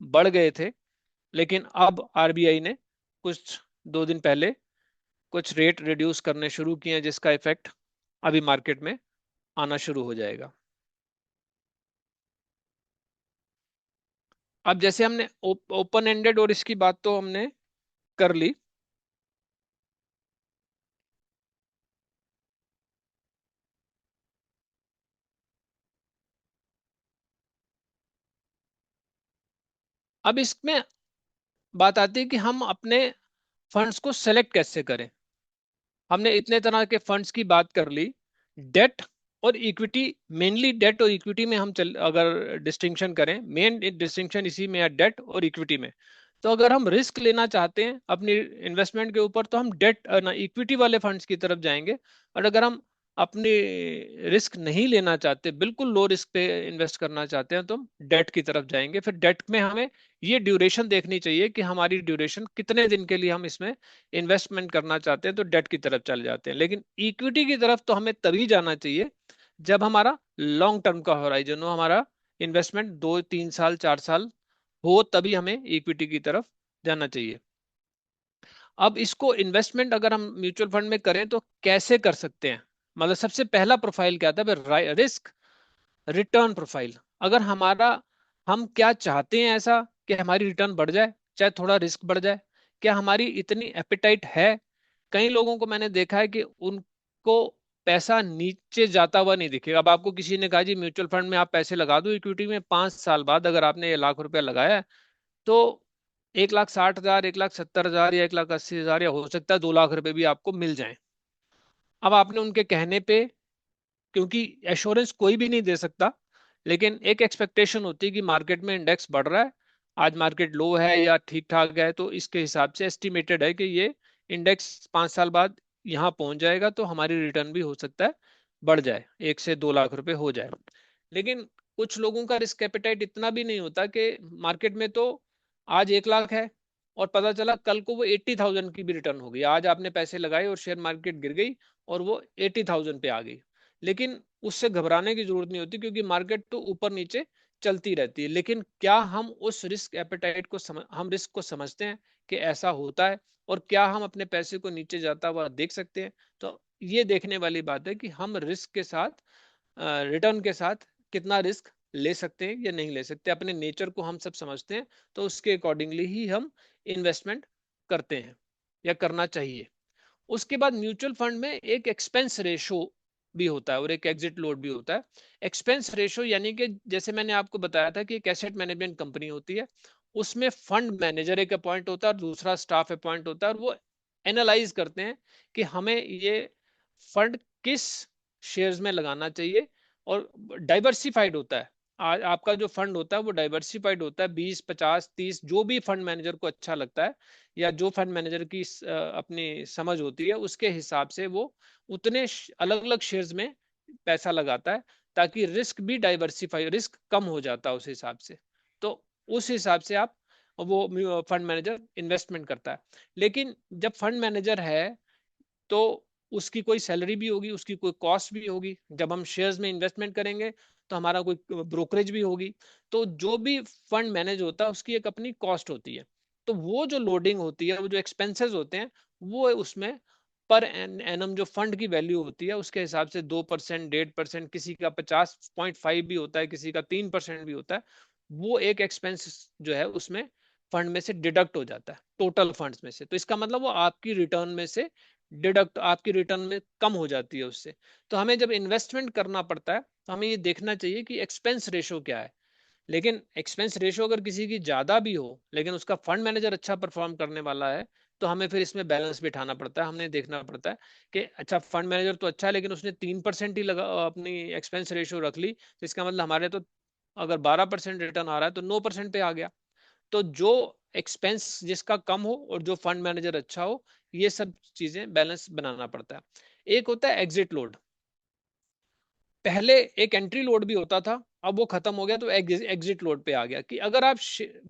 बढ़ गए थे, लेकिन अब आरबीआई ने कुछ 2 दिन पहले कुछ रेट रिड्यूस करने शुरू किए हैं, जिसका इफेक्ट अभी मार्केट में आना शुरू हो जाएगा। अब जैसे हमने ओपन एंडेड और इसकी बात तो हमने कर ली। अब इसमें बात आती है कि हम अपने फंड्स को सेलेक्ट कैसे करें। हमने इतने तरह के फंड्स की बात कर ली, डेट और इक्विटी, मेनली डेट और इक्विटी में हम अगर डिस्टिंक्शन करें, मेन डिस्टिंक्शन इसी में है डेट और इक्विटी में। तो अगर हम रिस्क लेना चाहते हैं अपनी इन्वेस्टमेंट के ऊपर तो हम डेट ना इक्विटी वाले फंड्स की तरफ जाएंगे। और अगर हम अपनी रिस्क नहीं लेना चाहते, बिल्कुल लो रिस्क पे इन्वेस्ट करना चाहते हैं, तो हम डेट की तरफ जाएंगे। फिर डेट में हमें ये ड्यूरेशन देखनी चाहिए कि हमारी ड्यूरेशन कितने दिन के लिए हम इसमें इन्वेस्टमेंट करना चाहते हैं, तो डेट की तरफ चले जाते हैं। लेकिन इक्विटी की तरफ तो हमें तभी जाना चाहिए जब हमारा लॉन्ग टर्म का होराइजन हो, हमारा इन्वेस्टमेंट 2 3 साल 4 साल हो, तभी हमें इक्विटी की तरफ जाना चाहिए। अब इसको इन्वेस्टमेंट अगर हम म्यूचुअल फंड में करें तो कैसे कर सकते हैं? मतलब सबसे पहला प्रोफाइल क्या था? Risk return profile. अगर हमारा, हम क्या चाहते हैं ऐसा कि हमारी रिटर्न बढ़ जाए, चाहे थोड़ा रिस्क बढ़ जाए, क्या हमारी इतनी एपिटाइट है? कई लोगों को मैंने देखा है कि उनको पैसा नीचे जाता हुआ नहीं दिखेगा। अब आपको किसी ने कहा जी म्यूचुअल फंड में आप पैसे लगा दो इक्विटी में, 5 साल बाद अगर आपने ये ₹1,00,000 लगाया है तो 1,60,000, 1,70,000 या 1,80,000 या हो सकता है ₹2,00,000 भी आपको मिल जाए। अब आपने उनके कहने पे, क्योंकि एश्योरेंस कोई भी नहीं दे सकता, लेकिन एक एक्सपेक्टेशन होती है कि मार्केट में इंडेक्स बढ़ रहा है, आज मार्केट लो है या ठीक ठाक है, तो इसके हिसाब से एस्टिमेटेड है कि ये इंडेक्स 5 साल बाद यहाँ पहुंच जाएगा, तो हमारी रिटर्न भी हो सकता है बढ़ जाए, 1 से 2 लाख रुपए हो जाए। लेकिन कुछ लोगों का रिस्क एपेटाइट इतना भी नहीं होता कि मार्केट में तो आज 1 लाख है और पता चला कल को वो 80,000 की भी रिटर्न हो गई। आज आपने पैसे लगाए और शेयर मार्केट गिर गई और वो 80,000 पे आ गई। लेकिन उससे घबराने की जरूरत नहीं होती, क्योंकि मार्केट तो ऊपर नीचे चलती रहती है। लेकिन क्या हम उस रिस्क एपेटाइट को हम रिस्क को समझते हैं कि ऐसा होता है, और क्या हम अपने पैसे को नीचे जाता हुआ देख सकते हैं? तो ये देखने वाली बात है कि हम रिस्क के साथ, रिटर्न के साथ कितना रिस्क ले सकते हैं या नहीं ले सकते। अपने नेचर को हम सब समझते हैं, तो उसके अकॉर्डिंगली ही हम इन्वेस्टमेंट करते हैं या करना चाहिए। उसके बाद म्यूचुअल फंड में एक एक्सपेंस रेशो भी होता है और एक एग्जिट लोड भी होता है। एक्सपेंस रेशो यानी कि जैसे मैंने आपको बताया था कि एक एसेट मैनेजमेंट कंपनी होती है, उसमें फंड मैनेजर एक अपॉइंट होता है और दूसरा स्टाफ अपॉइंट होता है, और वो एनालाइज करते हैं कि हमें ये फंड किस शेयर्स में लगाना चाहिए। और डाइवर्सिफाइड होता है। आज आपका जो फंड होता है वो डाइवर्सिफाइड होता है, 20 50 30, जो भी फंड मैनेजर को अच्छा लगता है या जो फंड मैनेजर की अपनी समझ होती है, उसके हिसाब से वो उतने अलग अलग शेयर्स में पैसा लगाता है, ताकि रिस्क भी डाइवर्सिफाई, रिस्क कम हो जाता है उस हिसाब से। तो उस हिसाब से आप, वो फंड मैनेजर इन्वेस्टमेंट करता है। लेकिन जब फंड मैनेजर है तो उसकी कोई सैलरी भी होगी, उसकी कोई कॉस्ट भी होगी। जब हम शेयर्स में इन्वेस्टमेंट करेंगे तो हमारा कोई ब्रोकरेज भी होगी। तो जो भी फंड मैनेज होता है उसकी एक अपनी कॉस्ट होती है। तो वो जो लोडिंग होती है, वो जो एक्सपेंसेस होते हैं, वो उसमें पर एनम जो फंड की वैल्यू होती है उसके हिसाब से 2%, 1.5%, किसी का 50.5 भी होता है, किसी का 3% भी होता है। वो एक एक्सपेंस जो है उसमें फंड में से डिडक्ट हो जाता है टोटल फंड्स में से। तो इसका मतलब वो आपकी रिटर्न में से डिडक्ट, आपकी रिटर्न में कम हो जाती है उससे। तो हमें जब इन्वेस्टमेंट करना पड़ता है तो हमें ये देखना चाहिए कि एक्सपेंस रेशो क्या है। लेकिन एक्सपेंस रेशो अगर किसी की ज्यादा भी हो लेकिन उसका फंड मैनेजर अच्छा परफॉर्म करने वाला है, तो हमें फिर इसमें बैलेंस बिठाना पड़ता है। हमने देखना पड़ता है कि अच्छा फंड मैनेजर तो अच्छा है लेकिन उसने 3% ही लगा अपनी एक्सपेंस रेशो रख ली, तो इसका मतलब हमारे तो अगर 12% रिटर्न आ रहा है तो 9% पे आ गया। तो जो एक्सपेंस जिसका कम हो और जो फंड मैनेजर अच्छा हो, ये सब चीजें बैलेंस बनाना पड़ता है। एक होता है एग्जिट लोड। पहले एक एंट्री लोड भी होता था, अब वो खत्म हो गया, तो एग्जिट लोड पे आ गया कि अगर आप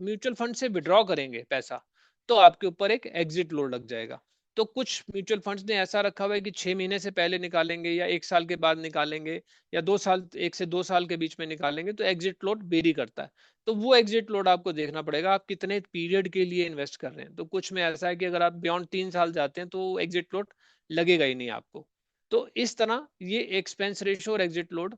म्यूचुअल फंड से विड्रॉ करेंगे पैसा तो आपके ऊपर एक एग्जिट लोड लग जाएगा। तो कुछ म्यूचुअल फंड्स ने ऐसा रखा हुआ है कि 6 महीने से पहले निकालेंगे या 1 साल के बाद निकालेंगे या 2 साल, 1 से 2 साल के बीच में निकालेंगे, तो एग्जिट लोड वेरी करता है। तो वो एग्जिट लोड आपको देखना पड़ेगा आप कितने पीरियड के लिए इन्वेस्ट कर रहे हैं। तो कुछ में ऐसा है कि अगर आप बियॉन्ड 3 साल जाते हैं तो एग्जिट लोड लगेगा ही नहीं आपको। तो इस तरह ये एक्सपेंस रेशो और एग्जिट लोड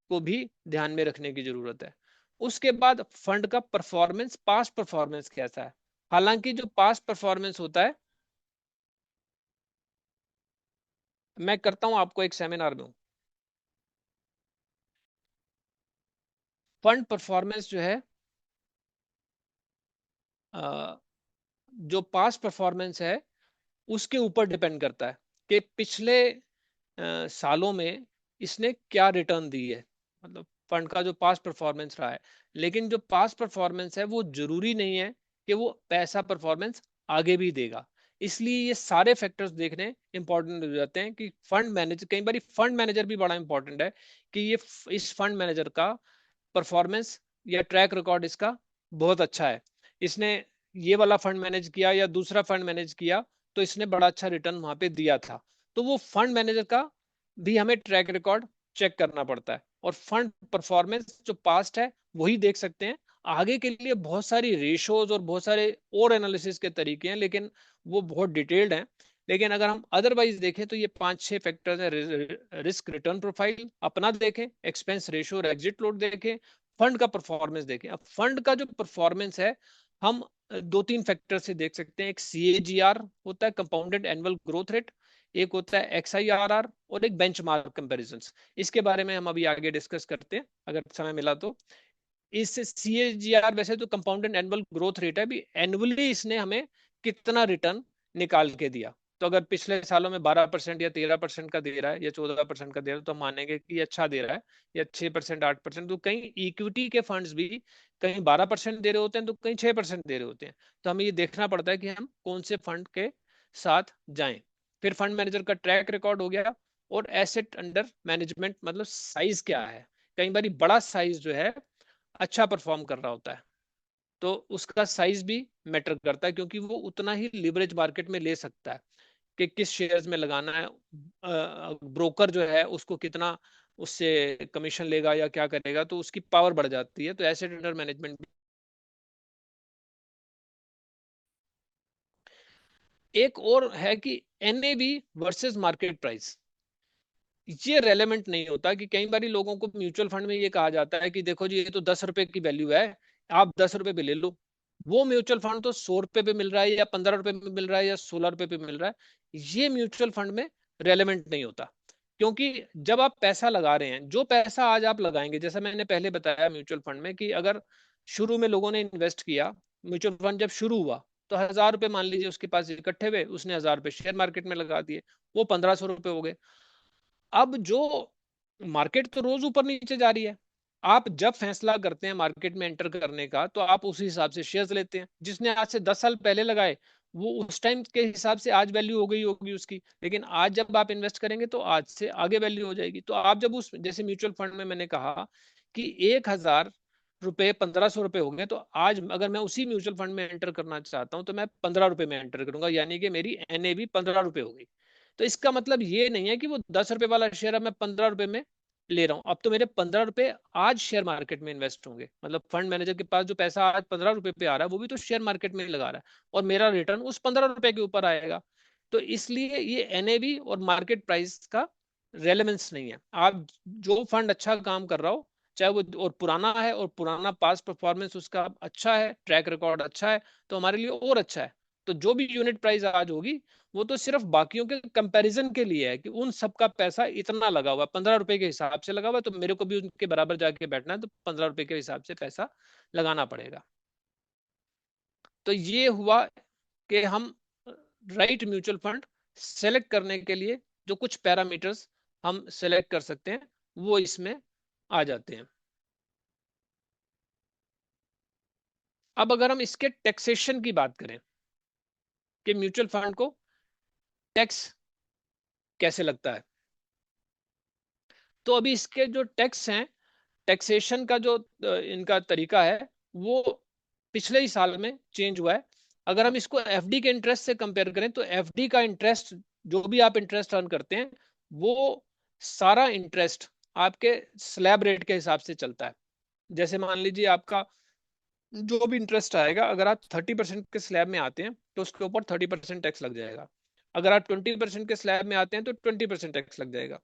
को भी ध्यान में रखने की जरूरत है। उसके बाद फंड का परफॉर्मेंस, पास्ट परफॉर्मेंस कैसा है। हालांकि जो पास्ट परफॉर्मेंस होता है, मैं करता हूं आपको एक सेमिनार में, फंड परफॉर्मेंस जो है, जो पास्ट परफॉर्मेंस है उसके ऊपर डिपेंड करता है कि पिछले सालों में इसने क्या रिटर्न दी है, मतलब फंड का जो पास्ट परफॉर्मेंस रहा है। लेकिन जो पास्ट परफॉर्मेंस है वो जरूरी नहीं है कि वो पैसा परफॉर्मेंस आगे भी देगा। इसलिए ये सारे फैक्टर्स देखने इंपॉर्टेंट हो जाते हैं कि फंड मैनेजर, कई बार फंड मैनेजर भी बड़ा इंपॉर्टेंट है कि ये इस फंड मैनेजर का परफॉर्मेंस या ट्रैक रिकॉर्ड इसका बहुत अच्छा है, इसने ये वाला फंड मैनेज किया या दूसरा फंड मैनेज किया तो इसने बड़ा अच्छा रिटर्न वहां पे दिया था। तो वो फंड मैनेजर का भी हमें ट्रैक रिकॉर्ड चेक करना पड़ता है, और फंड परफॉर्मेंस जो पास्ट है वही देख सकते हैं। आगे के लिए बहुत सारी रेशोज और बहुत सारे और एनालिसिस के तरीके हैं, लेकिन वो बहुत डिटेल्ड हैं। लेकिन अगर हम अदरवाइज देखें तो ये 5-6 फैक्टर्स हैं। रिस्क रिटर्न प्रोफाइल अपना देखें, एक्सपेंस रेशो और एग्जिट लोड देखें, फंड का परफॉर्मेंस देखें। अब फंड का जो परफॉर्मेंस है हम 2-3 फैक्टर से देख सकते हैं। एक CAGR होता है, कंपाउंडेड एनुअल ग्रोथ रेट, एक होता है XIRR, और एक बेंचमार्क कंपैरिजंस। इसके बारे में हम अभी आगे डिस्कस करते हैं अगर समय मिला तो। इस CAGR वैसे तो कंपाउंडेड एनुअल ग्रोथ रेट है, भी एनुअली इसने हमें कितना रिटर्न निकाल के दिया। तो अगर पिछले सालों में 12% या 13% का दे रहा है या 14% का दे रहा है तो हम मानेंगे कि अच्छा दे रहा है, या 6%, 8%। तो कहीं इक्विटी के फंड्स भी कहीं 12% दे रहे होते हैं तो कहीं 6% दे रहे होते हैं। तो हमें ये देखना पड़ता है कि हम कौन से फंड के साथ जाएं। फिर फंड मैनेजर का ट्रैक रिकॉर्ड हो गया, और एसेट अंडर मैनेजमेंट मतलब साइज क्या है। कई बार बड़ा साइज जो है अच्छा परफॉर्म कर रहा होता है तो उसका साइज भी मैटर करता है, क्योंकि वो उतना ही लिवरेज मार्केट में ले सकता है कि किस शेयर्स में लगाना है। ब्रोकर जो है उसको कितना उससे कमीशन लेगा या क्या करेगा, तो उसकी पावर बढ़ जाती है। तो एसेट अंडर मैनेजमेंट। एक और है कि NAV वर्सेस मार्केट प्राइस, ये रेलेवेंट नहीं होता। कि कई बार लोगों को म्यूचुअल फंड में ये कहा जाता है कि देखो जी ये तो 10 रुपए की वैल्यू है, आप 10 रुपए पे ले लो। वो म्यूचुअल फंड तो 100 रुपए पे मिल रहा है या 15 रुपए पे मिल रहा है या 16 रुपए पे मिल रहा है। ये म्यूचुअल फंड में रेलेवेंट नहीं होता, क्योंकि जब आप पैसा लगा रहे हैं, जो पैसा आज आप लगाएंगे, जैसा मैंने पहले बताया म्यूचुअल फंड में कि अगर शुरू में लोगों ने इन्वेस्ट किया, म्यूचुअल फंड जब शुरू हुआ तो 1000 रुपए मान लीजिए उसके पास इकट्ठे हुए, उसने 1000 रुपए शेयर मार्केट में लगा दिए, वो 1500 रुपए हो गए। अब जो मार्केट तो रोज ऊपर नीचे जा रही है, आप जब फैसला करते हैं मार्केट में एंटर करने का तो आप उसी हिसाब से शेयर्स लेते हैं। जिसने आज से 10 साल पहले लगाए वो उस टाइम के हिसाब से आज वैल्यू हो गई होगी उसकी, लेकिन आज जब आप इन्वेस्ट करेंगे तो आज से आगे वैल्यू हो जाएगी। तो आप जब उस जैसे म्यूचुअल फंड में मैंने कहा कि 1000 रुपए 1500 रुपए हो गए, तो आज अगर मैं उसी म्यूचुअल फंड में एंटर करना चाहता हूं तो मैं 15 रुपए में एंटर करूंगा, यानी कि मेरी NAV 15 रुपए हो गई। तो इसका मतलब ये नहीं है कि वो 10 रुपए वाला शेयर अब मैं 15 रुपए में ले रहा हूं। अब तो मेरे 15 रुपए आज शेयर मार्केट में इन्वेस्ट होंगे, मतलब फंड मैनेजर के पास जो पैसा आज 15 रुपए पे आ रहा है वो भी तो शेयर मार्केट में लगा रहा है, और मेरा रिटर्न उस 15 रुपए के ऊपर आएगा। तो इसलिए ये NAV और मार्केट प्राइस का रेलेवेंस नहीं है। आप जो फंड अच्छा काम कर रहा हो, चाहे वो और पुराना है और पुराना पास्ट परफॉर्मेंस उसका अच्छा है, ट्रैक रिकॉर्ड अच्छा है, तो हमारे लिए और अच्छा है। तो जो भी यूनिट प्राइस आज होगी वो तो सिर्फ बाकियों के कंपैरिजन के लिए है कि उन सबका पैसा इतना लगा हुआ, 15 रुपए के हिसाब से लगा हुआ, तो मेरे को भी उनके बराबर जाके बैठना है तो 15 रुपए के हिसाब से पैसा लगाना पड़ेगा। तो ये हुआ कि हम राइट म्यूचुअल फंड सेलेक्ट करने के लिए जो कुछ पैरामीटर्स हम सेलेक्ट कर सकते हैं वो इसमें आ जाते हैं। अब अगर हम इसके टैक्सेशन की बात करें कि म्यूचुअल फंड को टैक्स कैसे लगता है, तो अभी इसके जो टैक्स हैं, टैक्सेशन का जो इनका तरीका है वो पिछले ही साल में चेंज हुआ है। अगर हम इसको FD के इंटरेस्ट से कंपेयर करें तो FD का इंटरेस्ट, जो भी आप इंटरेस्ट अर्न करते हैं वो सारा इंटरेस्ट आपके स्लैब रेट के हिसाब से चलता है। जैसे मान लीजिए आपका जो भी इंटरेस्ट आएगा, अगर आप 30% के स्लैब में आते हैं तो उसके ऊपर 30% टैक्स लग जाएगा। अगर आप 20% के स्लैब में आते हैं तो 20% टैक्स लग जाएगा।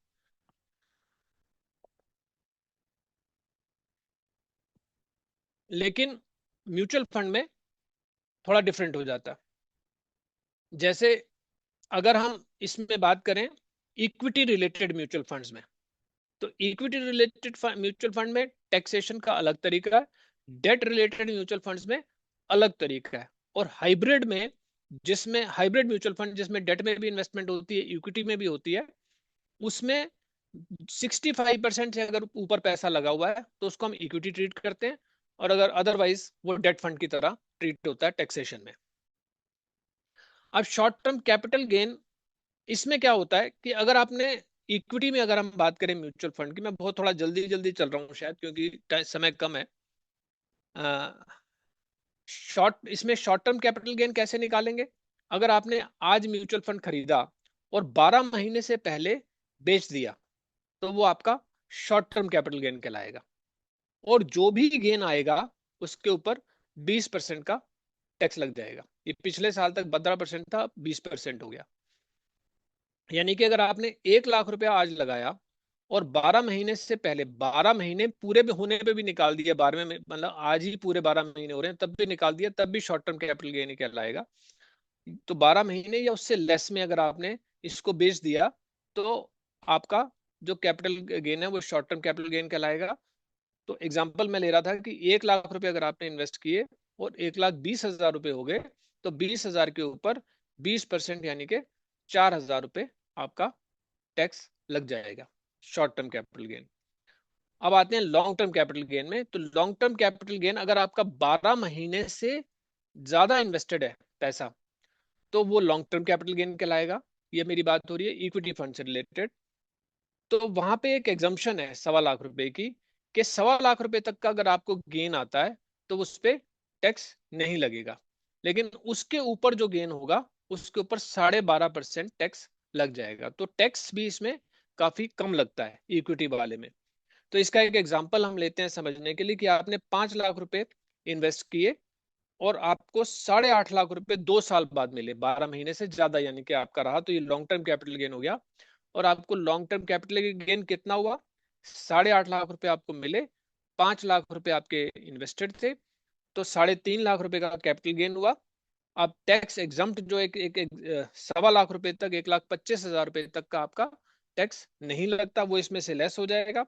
लेकिन म्यूचुअल फंड में थोड़ा डिफरेंट हो जाता है। जैसे अगर हम इसमें बात करें इक्विटी रिलेटेड म्यूचुअल फंड्स में, तो इक्विटी रिलेटेड म्यूचुअल फंड में टैक्सेशन का अलग तरीका है, डेट रिलेटेड म्यूचुअल फंड्स में अलग तरीका है, और हाइब्रिड में, जिसमें हाइब्रिड म्यूचुअल फंड जिसमें डेट में भी इन्वेस्टमेंट होती है इक्विटी में भी होती है, उसमें 65% से अगर ऊपर पैसा लगा हुआ है तो उसको हम इक्विटी ट्रीट करते हैं, और अगर अदरवाइज वो डेट फंड की तरह ट्रीट होता है टैक्सेशन में। अब शॉर्ट टर्म कैपिटल गेन, इसमें क्या होता है कि अगर आपने इक्विटी में, अगर हम बात करें म्यूचुअल फंड की, मैं बहुत थोड़ा जल्दी जल्दी चल रहा हूँ शायद क्योंकि समय कम है। इसमें शॉर्ट टर्म कैपिटल गेन कैसे निकालेंगे? अगर आपने आज म्यूचुअल फंड खरीदा और 12 महीने से पहले बेच दिया तो वो आपका शॉर्ट टर्म कैपिटल गेन कहलाएगा। और जो भी गेन आएगा उसके ऊपर 20% का टैक्स लग जाएगा। ये पिछले साल तक 15% था, 20% हो गया। यानी कि अगर आपने 1 लाख रुपया आज लगाया और 12 महीने से पहले, 12 महीने पूरे भी होने पे भी निकाल दिया, 12वें में मतलब आज ही पूरे 12 महीने हो रहे हैं तब भी निकाल दिया, तब भी शॉर्ट टर्म कैपिटल गेन ही कहलाएगा। तो 12 महीने या उससे लेस में अगर आपने इसको बेच दिया तो आपका जो कैपिटल गेन है वो शॉर्ट टर्म कैपिटल गेन कहलाएगा। तो एग्जांपल मैं ले रहा था कि 1 लाख रुपए अगर आपने इन्वेस्ट किए और 1,20,000 रुपए हो गए, तो 20,000 के ऊपर 20% यानी कि 4,000 रुपए आपका टैक्स लग जाएगा शॉर्ट टर्म कैपिटल गेन। अब आते हैं लॉन्ग टर्म कैपिटल गेन में। तो लॉन्ग टर्म कैपिटल गेन अगर आपका 12 महीने से ज्यादा इन्वेस्टेड है पैसा तो वो लॉन्ग टर्म कैपिटल गेन कहलाएगा। ये मेरी बात हो रही है इक्विटी फंड से रिलेटेड। तो वहां पे एक एग्जम्पशन है 1.25 लाख रुपए की, कि 1.25 लाख रुपए तक का अगर आपको गेन आता है तो उस पर टैक्स नहीं लगेगा, लेकिन उसके ऊपर जो गेन होगा उसके ऊपर 12.5% टैक्स लग जाएगा। तो टैक्स भी इसमें काफी कम लगता है इक्विटी वाले में। तो इसका एक एग्जांपल हम लेते हैं समझने के लिए कि आपने 5 लाख रुपए इन्वेस्ट किए और आपको 8.5 लाख रुपए 2 साल बाद मिले, 12 महीने से ज्यादा यानी कि आपका रहा, तो ये लॉन्ग टर्म कैपिटल गेन हो गया। और आपको लॉन्ग टर्म कैपिटल गेन कितना हुआ? 8.5 लाख रुपए आपको मिले, 5 लाख रुपए आपके इन्वेस्टेड थे, तो 3.5 लाख रुपए का कैपिटल गेन हुआ। अब टैक्स एग्जम्प्ट जो एक 1.25 लाख रुपए तक, 1,25,000 रुपए तक का आपका टैक्स नहीं लगता, वो इसमें से लेस हो जाएगा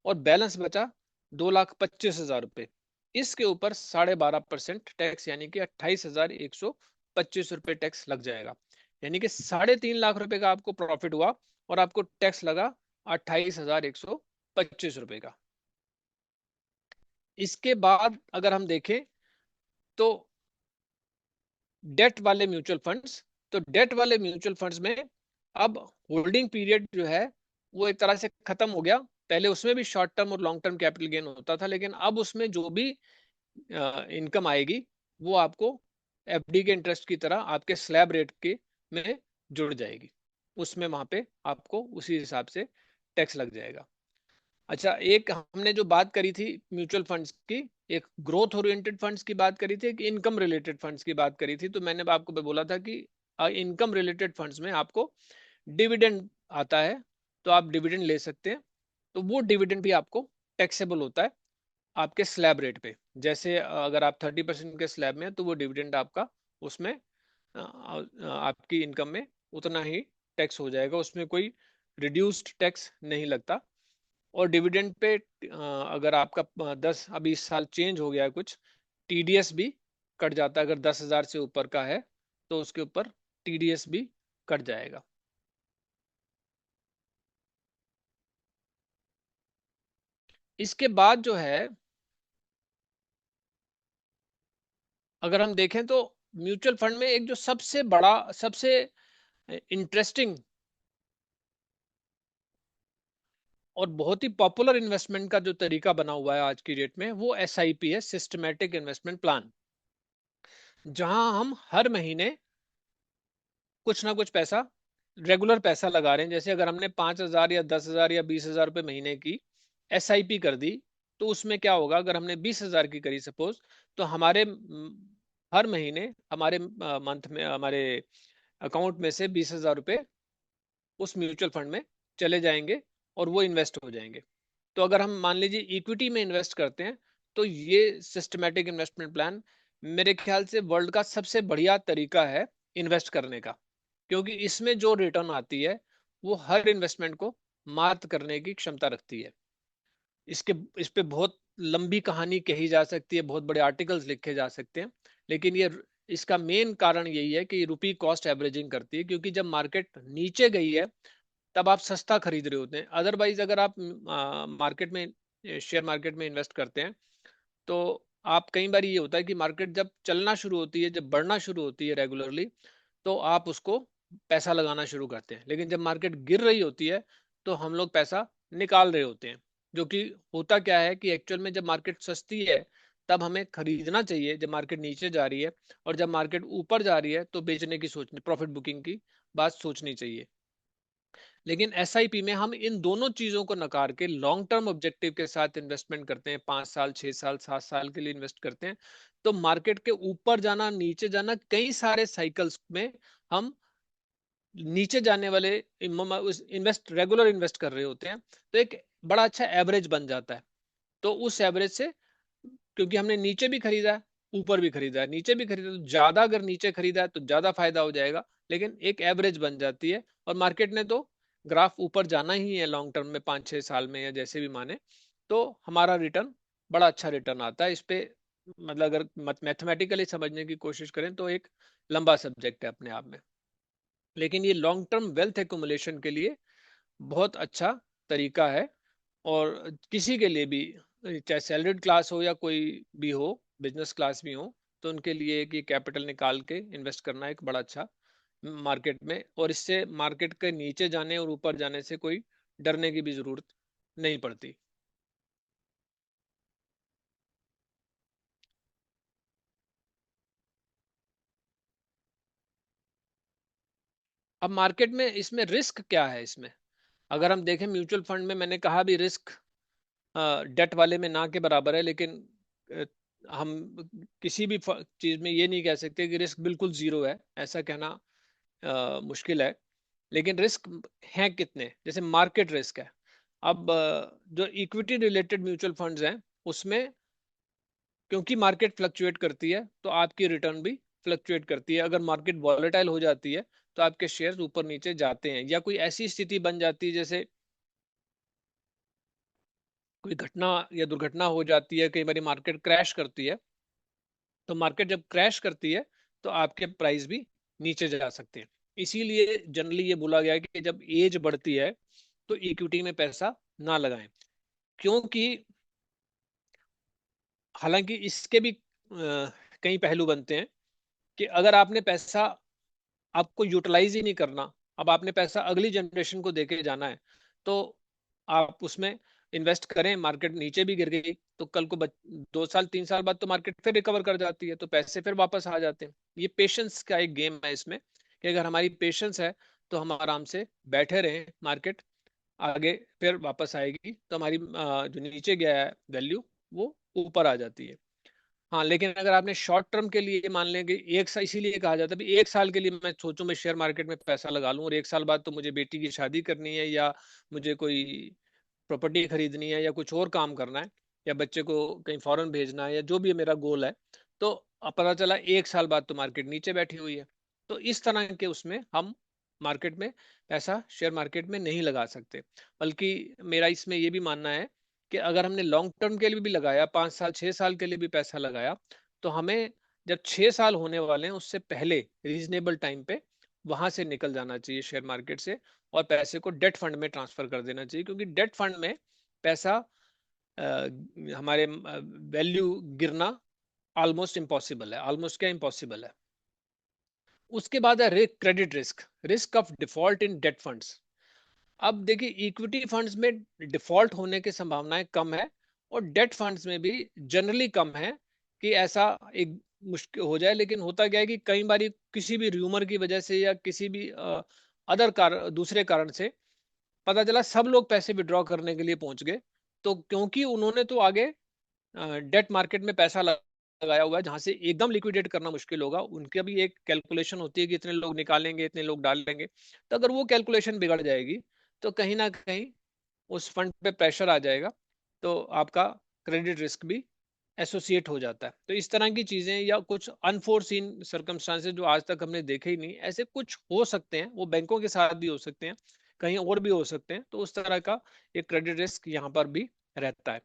और बैलेंस बचा 2,25,000 रुपए। इसके ऊपर 12.5% टैक्स यानी कि 28,125 रुपए टैक्स लग जाएगा। यानी कि 3.5 लाख रुपए का आपको प्रॉफिट हुआ और आपको टैक्स लगा 28,125 रुपए का। इसके बाद अगर हम देखें तो डेट वाले म्यूचुअल फंड्स, तो डेट वाले म्यूचुअल फंड्स में अब होल्डिंग पीरियड जो है वो एक तरह से खत्म हो गया। पहले उसमें भी शॉर्ट टर्म और लॉन्ग टर्म कैपिटल गेन होता था, लेकिन अब उसमें जो भी इनकम आएगी वो आपको एफडी के इंटरेस्ट की तरह आपके स्लैब रेट के में जुड़ जाएगी, उसमें वहां पे आपको उसी हिसाब से टैक्स लग जाएगा। अच्छा, एक हमने जो बात करी थी म्यूचुअल फंड्स की, एक ग्रोथ ओरिएंटेड फंड्स की बात करी थी, एक इनकम रिलेटेड फंड्स की बात करी थी। तो मैंने आपको बोला था कि इनकम रिलेटेड फंड्स में आपको डिविडेंड आता है तो आप डिविडेंड ले सकते हैं। तो वो डिविडेंड भी आपको टैक्सेबल होता है आपके स्लैब रेट पे। जैसे अगर आप 30% के स्लैब में है तो वो डिविडेंड आपका उसमें आपकी इनकम में उतना ही टैक्स हो जाएगा, उसमें कोई रिड्यूस्ड टैक्स नहीं लगता। और डिविडेंड पे अगर आपका 10 अभी इस साल चेंज हो गया है कुछ, टीडीएस भी कट जाता है। अगर 10,000 से ऊपर का है तो उसके ऊपर टीडीएस भी कट जाएगा। इसके बाद जो है अगर हम देखें तो म्यूचुअल फंड में एक जो सबसे बड़ा, सबसे इंटरेस्टिंग और बहुत ही पॉपुलर इन्वेस्टमेंट का जो तरीका बना हुआ है आज की डेट में, वो एसआईपी है, सिस्टमैटिक इन्वेस्टमेंट प्लान, जहां हम हर महीने कुछ ना कुछ पैसा, रेगुलर पैसा लगा रहे हैं। जैसे अगर हमने 5,000 या 10,000 या 20,000 रुपए महीने की एसआईपी कर दी, तो उसमें क्या होगा? अगर हमने 20,000 की करी सपोज, तो हमारे हर महीने हमारे मंथ में हमारे अकाउंट में से 20,000 रुपए उस म्यूचुअल फंड में चले जाएंगे और वो इन्वेस्ट हो जाएंगे। तो अगर हम मान लीजिए इक्विटी में इन्वेस्ट करते हैं तो ये सिस्टमैटिक इन्वेस्टमेंट प्लान मेरे ख्याल से वर्ल्ड का सबसे बढ़िया तरीका है इन्वेस्ट करने का, क्योंकि इसमें जो रिटर्न आती है वो हर इन्वेस्टमेंट को मात करने की क्षमता रखती है। इसके इस पे बहुत लंबी कहानी कही जा सकती है, बहुत बड़े आर्टिकल्स लिखे जा सकते हैं, लेकिन ये इसका मेन कारण यही है कि रुपी कॉस्ट एवरेजिंग करती है। क्योंकि जब मार्केट नीचे गई है तब आप सस्ता खरीद रहे होते हैं। अदरवाइज अगर आप मार्केट में, शेयर मार्केट में इन्वेस्ट करते हैं तो आप कई बार ये होता है कि मार्केट जब चलना शुरू होती है, जब बढ़ना शुरू होती है रेगुलरली, तो आप उसको पैसा लगाना शुरू करते हैं, लेकिन जब मार्केट गिर रही होती है तो हम लोग पैसा निकाल रहे होते हैं। जो कि होता क्या है कि एक्चुअल में जब मार्केट सस्ती है तब हमें खरीदना चाहिए, जब मार्केट नीचे जा रही है, और जब मार्केट ऊपर जा रही है तो बेचने की सोचनी, प्रॉफिट बुकिंग की बात सोचनी चाहिए। लेकिन एसआईपी में हम इन दोनों चीजों को नकार के लॉन्ग टर्म ऑब्जेक्टिव के साथ इन्वेस्टमेंट करते हैं, 5 साल, 6 साल, 7 साल के लिए इन्वेस्ट करते हैं, तो मार्केट के ऊपर जाना, नीचे जाना, कई सारे साइकिल्स में हम नीचे जाने वाले इन्वेस्ट रेगुलर इन्वेस्ट कर रहे होते हैं, तो एक बड़ा अच्छा एवरेज बन जाता है। तो उस एवरेज से, क्योंकि हमने नीचे भी खरीदा है, ऊपर भी खरीदा है, नीचे भी खरीदा, तो ज्यादा अगर नीचे खरीदा है तो ज्यादा फायदा हो जाएगा, लेकिन एक एवरेज बन जाती है। और मार्केट ने तो ग्राफ ऊपर जाना ही है लॉन्ग टर्म में, 5-6 साल में या जैसे भी माने, तो हमारा रिटर्न, बड़ा अच्छा रिटर्न आता है इस पे। मतलब अगर मैथमेटिकली समझने की कोशिश करें तो एक लंबा सब्जेक्ट है अपने आप में, लेकिन ये लॉन्ग टर्म वेल्थ एक्युमुलेशन के लिए बहुत अच्छा तरीका है। और किसी के लिए भी, चाहे सैलरीड क्लास हो या कोई भी हो, बिजनेस क्लास भी हो, तो उनके लिए कि कैपिटल निकाल के इन्वेस्ट करना एक बड़ा अच्छा मार्केट में, और इससे मार्केट के नीचे जाने और ऊपर जाने से कोई डरने की भी जरूरत नहीं पड़ती। अब मार्केट में इसमें रिस्क क्या है इसमें? अगर हम देखें म्यूचुअल फंड में, मैंने कहा भी रिस्क डेट वाले में ना के बराबर है, लेकिन अ, हम किसी भी चीज में ये नहीं कह सकते कि रिस्क बिल्कुल जीरो है, ऐसा कहना मुश्किल है। लेकिन रिस्क हैं कितने? जैसे मार्केट रिस्क है। अब जो इक्विटी रिलेटेड म्यूचुअल फंड्स हैं, उसमें क्योंकि मार्केट फ्लक्चुएट करती है तो आपकी रिटर्न भी फ्लक्चुएट करती है। अगर मार्केट वॉलेटाइल हो जाती है तो आपके शेयर्स ऊपर नीचे जाते हैं, या कोई ऐसी स्थिति बन जाती है जैसे कोई घटना या दुर्घटना हो जाती है, कई बार मार्केट क्रैश करती है, तो मार्केट जब क्रैश करती है तो आपके प्राइस भी नीचे जा सकते हैं। इसीलिए जनरली ये बोला गया है कि जब एज बढ़ती है तो इक्विटी में पैसा ना लगाएं, क्योंकि हालांकि इसके भी कई पहलू बनते हैं कि अगर आपने पैसा, आपको यूटिलाइज ही नहीं करना, अब आपने पैसा अगली जनरेशन को देके जाना है, तो आप उसमें इन्वेस्ट करें, मार्केट नीचे भी गिर गई तो कल को 2 साल 3 साल बाद तो मार्केट फिर रिकवर कर जाती है, तो पैसे फिर वापस आ जाते हैं। ये पेशेंस का एक गेम है इसमें, कि अगर हमारी पेशेंस है तो हम आराम से बैठे रहें, मार्केट आगे फिर वापस आएगी तो हमारी जो नीचे गया है वैल्यू, वो ऊपर आ जाती है। हाँ, लेकिन अगर आपने शॉर्ट टर्म के लिए मान लें कि 1 साल, इसीलिए कहा जाता है भी 1 साल के लिए मैं सोचूं मैं शेयर मार्केट में पैसा लगा लूं, और 1 साल बाद तो मुझे बेटी की शादी करनी है, या मुझे कोई प्रॉपर्टी खरीदनी है, या कुछ और काम करना है, या बच्चे को कहीं फॉरेन भेजना है, या जो भी मेरा गोल है, तो अब पता चला 1 साल बाद तो मार्केट नीचे बैठी हुई है, तो इस तरह के उसमें हम मार्केट में पैसा शेयर मार्केट में नहीं लगा सकते। बल्कि मेरा इसमें ये भी मानना है कि अगर हमने लॉन्ग टर्म के लिए भी लगाया, 5 साल 6 साल के लिए भी पैसा लगाया, तो हमें जब 6 साल होने वाले हैं उससे पहले रीजनेबल टाइम पे वहां से निकल जाना चाहिए शेयर मार्केट से, और पैसे को डेट फंड में ट्रांसफर कर देना चाहिए, क्योंकि डेट फंड में पैसा हमारे वैल्यू गिरना ऑलमोस्ट इम्पॉसिबल है, ऑलमोस्ट क्या इम्पॉसिबल है। उसके बाद है credit risk, risk of default in date funds. अब देखिए इक्विटी फंड्स में डिफॉल्ट होने की संभावनाएं कम है, और डेट फंड्स में भी जनरली कम है कि ऐसा एक मुश्किल हो जाए, लेकिन होता क्या है कि कई बार किसी भी र्यूमर की वजह से या किसी भी अदर दूसरे कारण से पता चला सब लोग पैसे विड्रॉ करने के लिए पहुंच गए, तो क्योंकि उन्होंने तो आगे डेट मार्केट में पैसा लगाया हुआ है जहां से एकदम लिक्विडेट करना मुश्किल होगा, उनकी भी एक कैलकुलेशन होती है कि इतने लोग निकालेंगे, इतने लोग डालेंगे, तो अगर वो कैलकुलेशन बिगड़ जाएगी तो कहीं ना कहीं उस फंड पे प्रेशर आ जाएगा, तो आपका क्रेडिट रिस्क भी एसोसिएट हो जाता है। तो इस तरह की चीजें या कुछ अनफोर्सीन सर्कमस्टांसेस जो आज तक हमने देखे ही नहीं, ऐसे कुछ हो सकते हैं, वो बैंकों के साथ भी हो सकते हैं, कहीं और भी हो सकते हैं, तो उस तरह का एक क्रेडिट रिस्क यहाँ पर भी रहता है।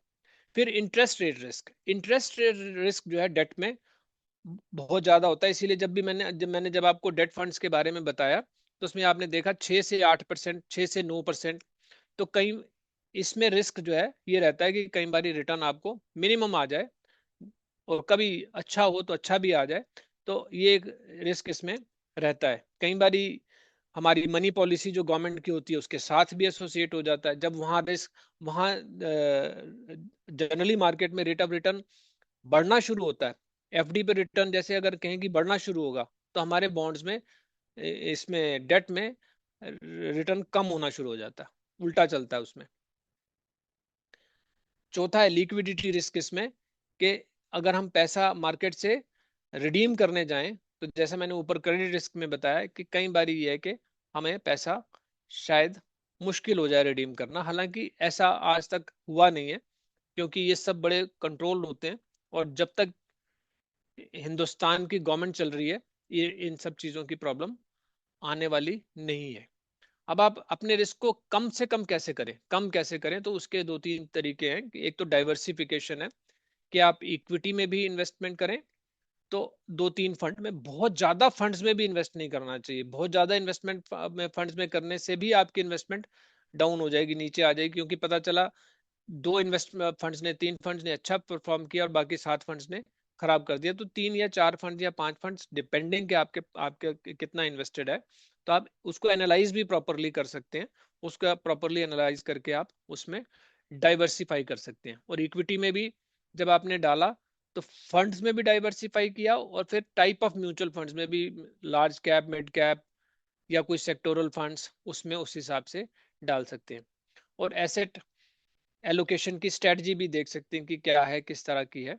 फिर interest rate risk, interest rate risk जो है डेट में बहुत ज्यादा होता है, इसीलिए जब आपको डेट फंड्स के बारे में बताया तो उसमें आपने देखा 6 से 8%, 6 से 9%, तो कई इसमें रिस्क जो है ये रहता है कि कई बार रिटर्न आपको मिनिमम आ जाए, और कभी अच्छा हो तो अच्छा भी आ जाए, तो ये एक रिस्क इसमें रहता है। कई बारी हमारी मनी पॉलिसी जो गवर्नमेंट की होती है उसके साथ भी एसोसिएट हो जाता है। जब वहाँ रिस्क, वहाँ जनरली मार्केट में रेट ऑफ रिटर्न बढ़ना शुरू होता है, एफडी पे रिटर्न जैसे अगर कहें कि बढ़ना शुरू होगा, तो हमारे बॉन्ड्स में, इसमें डेट में रिटर्न कम होना शुरू हो जाता है, उल्टा चलता है उसमें। चौथा है लिक्विडिटी रिस्क इसमें, कि अगर हम पैसा मार्केट से रिडीम करने जाएं, तो जैसे मैंने ऊपर क्रेडिट रिस्क में बताया कि कई बार ये है कि हमें पैसा शायद मुश्किल हो जाए रिडीम करना। हालांकि ऐसा आज तक हुआ नहीं है, क्योंकि ये सब बड़े कंट्रोल होते हैं, और जब तक हिंदुस्तान की गवर्नमेंट चल रही है, ये इन सब चीजों की प्रॉब्लम आने वाली नहीं है। अब आप अपने रिस्क को कम से कम कैसे करें, कम कैसे करें, तो उसके दो तीन तरीके हैं। एक तो डाइवर्सिफिकेशन है, कि आप इक्विटी में भी इन्वेस्टमेंट करें, तो दो तीन फंड में, बहुत ज्यादा फंड्स में भी इन्वेस्ट नहीं करना चाहिए। बहुत ज्यादा इन्वेस्टमेंट में, फंड्स में करने से भी आपकी इन्वेस्टमेंट डाउन हो जाएगी, नीचे आ जाएगी, क्योंकि पता चला दो इन्वेस्ट फंड्स ने, तीन फंड्स ने अच्छा परफॉर्म किया और बाकी सात फंड्स ने खराब कर दिया। तो तीन या चार फंड्स या पांच फंड्स, डिपेंडिंग के आपके आपके कितना इन्वेस्टेड है, तो आप उसको एनालाइज भी प्रॉपरली कर सकते हैं। उसका प्रॉपरली एनालाइज करके आप उसमें डाइवर्सिफाई कर सकते हैं। और इक्विटी में भी जब आपने डाला, तो फंड्स में भी डाइवर्सिफाई किया, और फिर टाइप ऑफ म्यूचुअल फंड्स में भी, लार्ज कैप, मिड कैप, या कोई सेक्टोरल फंड्स, उसमें उस हिसाब से डाल सकते हैं। और एसेट एलोकेशन की स्ट्रेटजी भी देख सकते हैं कि क्या है, किस तरह की है।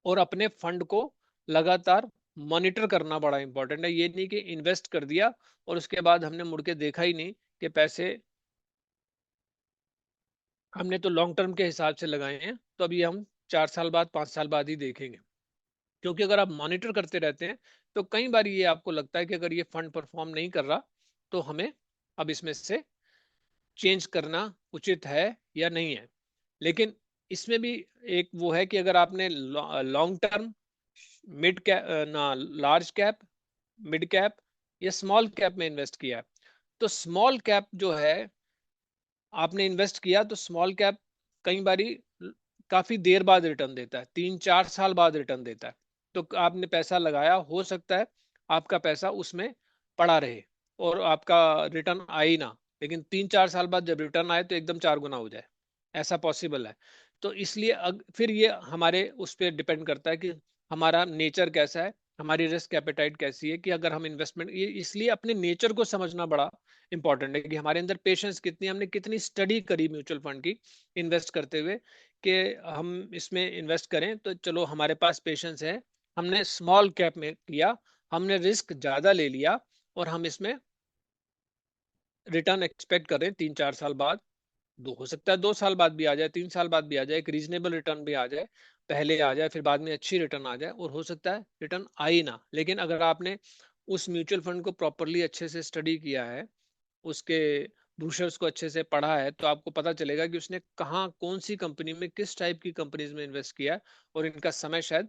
और अपने फंड को लगातार मॉनिटर करना बड़ा इंपॉर्टेंट है। ये नहीं कि इन्वेस्ट कर दिया और उसके बाद हमने मुड़ के देखा ही नहीं कि पैसे हमने तो लॉन्ग टर्म के हिसाब से लगाए हैं, तो अभी हम 4 साल बाद, 5 साल बाद ही देखेंगे। क्योंकि अगर आप मॉनिटर करते रहते हैं, तो कई बार ये आपको लगता है कि अगर ये फंड परफॉर्म नहीं कर रहा, तो हमें अब इसमें से चेंज करना उचित है या नहीं है। लेकिन इसमें भी एक वो है कि अगर आपने लॉन्ग टर्म, मिड कैप ना, लार्ज कैप, मिड कैप या स्मॉल कैप में इन्वेस्ट किया है, तो स्मॉल कैप जो है आपने इन्वेस्ट किया, तो स्मॉल कैप कई बारी काफी देर बाद रिटर्न देता है, 3-4 साल बाद रिटर्न देता है। तो आपने पैसा लगाया, हो सकता है आपका पैसा उसमें पड़ा रहे और आपका रिटर्न आए ही ना, लेकिन 3-4 साल बाद जब रिटर्न आए तो एकदम 4 गुना हो जाए, ऐसा पॉसिबल है। तो इसलिए फिर ये हमारे उस पर डिपेंड करता है कि हमारा नेचर कैसा है, हमारी रिस्क एपेटाइट कैसी है, कि अगर हम इन्वेस्टमेंट, ये इसलिए अपने नेचर को समझना बड़ा इंपॉर्टेंट है, कि हमारे अंदर पेशेंस कितनी, हमने कितनी स्टडी करी म्यूचुअल फंड की इन्वेस्ट करते हुए, कि हम इसमें इन्वेस्ट करें तो चलो हमारे पास पेशेंस है। हमने स्मॉल कैप में किया, हमने रिस्क ज्यादा ले लिया, और हम इसमें रिटर्न एक्सपेक्ट करें 3-4 साल बाद, दो हो सकता है 2 साल बाद भी आ जाए, 3 साल बाद भी आ जाए, एक रीजनेबल रिटर्न भी आ जाए, पहले आ जाए फिर बाद में अच्छी रिटर्न आ जाए, और हो सकता है रिटर्न आ ही ना। लेकिन अगर आपने उस म्यूचुअल फंड को प्रॉपरली अच्छे से स्टडी किया है, उसके ब्रूशर्स को अच्छे से पढ़ा है, तो आपको पता चलेगा कि उसने कहाँ, कौन सी कंपनी में, किस टाइप की कंपनीज में इन्वेस्ट किया है, और इनका समय शायद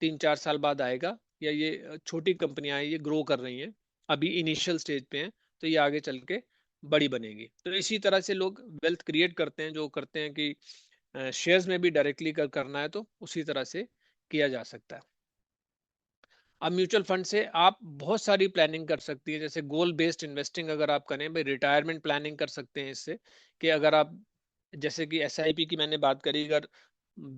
3-4 साल बाद आएगा, या ये छोटी कंपनियां हैं, ये ग्रो कर रही हैं, अभी इनिशियल स्टेज पे हैं, तो ये आगे चल के बड़ी बनेगी। तो इसी तरह से लोग वेल्थ क्रिएट करते हैं, जो करते हैं कि शेयर्स में भी डायरेक्टली करना है, तो उसी तरह से किया जा सकता है। अब म्यूचुअल फंड से आप बहुत सारी प्लानिंग कर सकती है, जैसे गोल बेस्ड इन्वेस्टिंग अगर आप करें भाई, रिटायरमेंट प्लानिंग कर सकते हैं इससे, कि अगर आप, जैसे कि एसआईपी की मैंने बात करी, अगर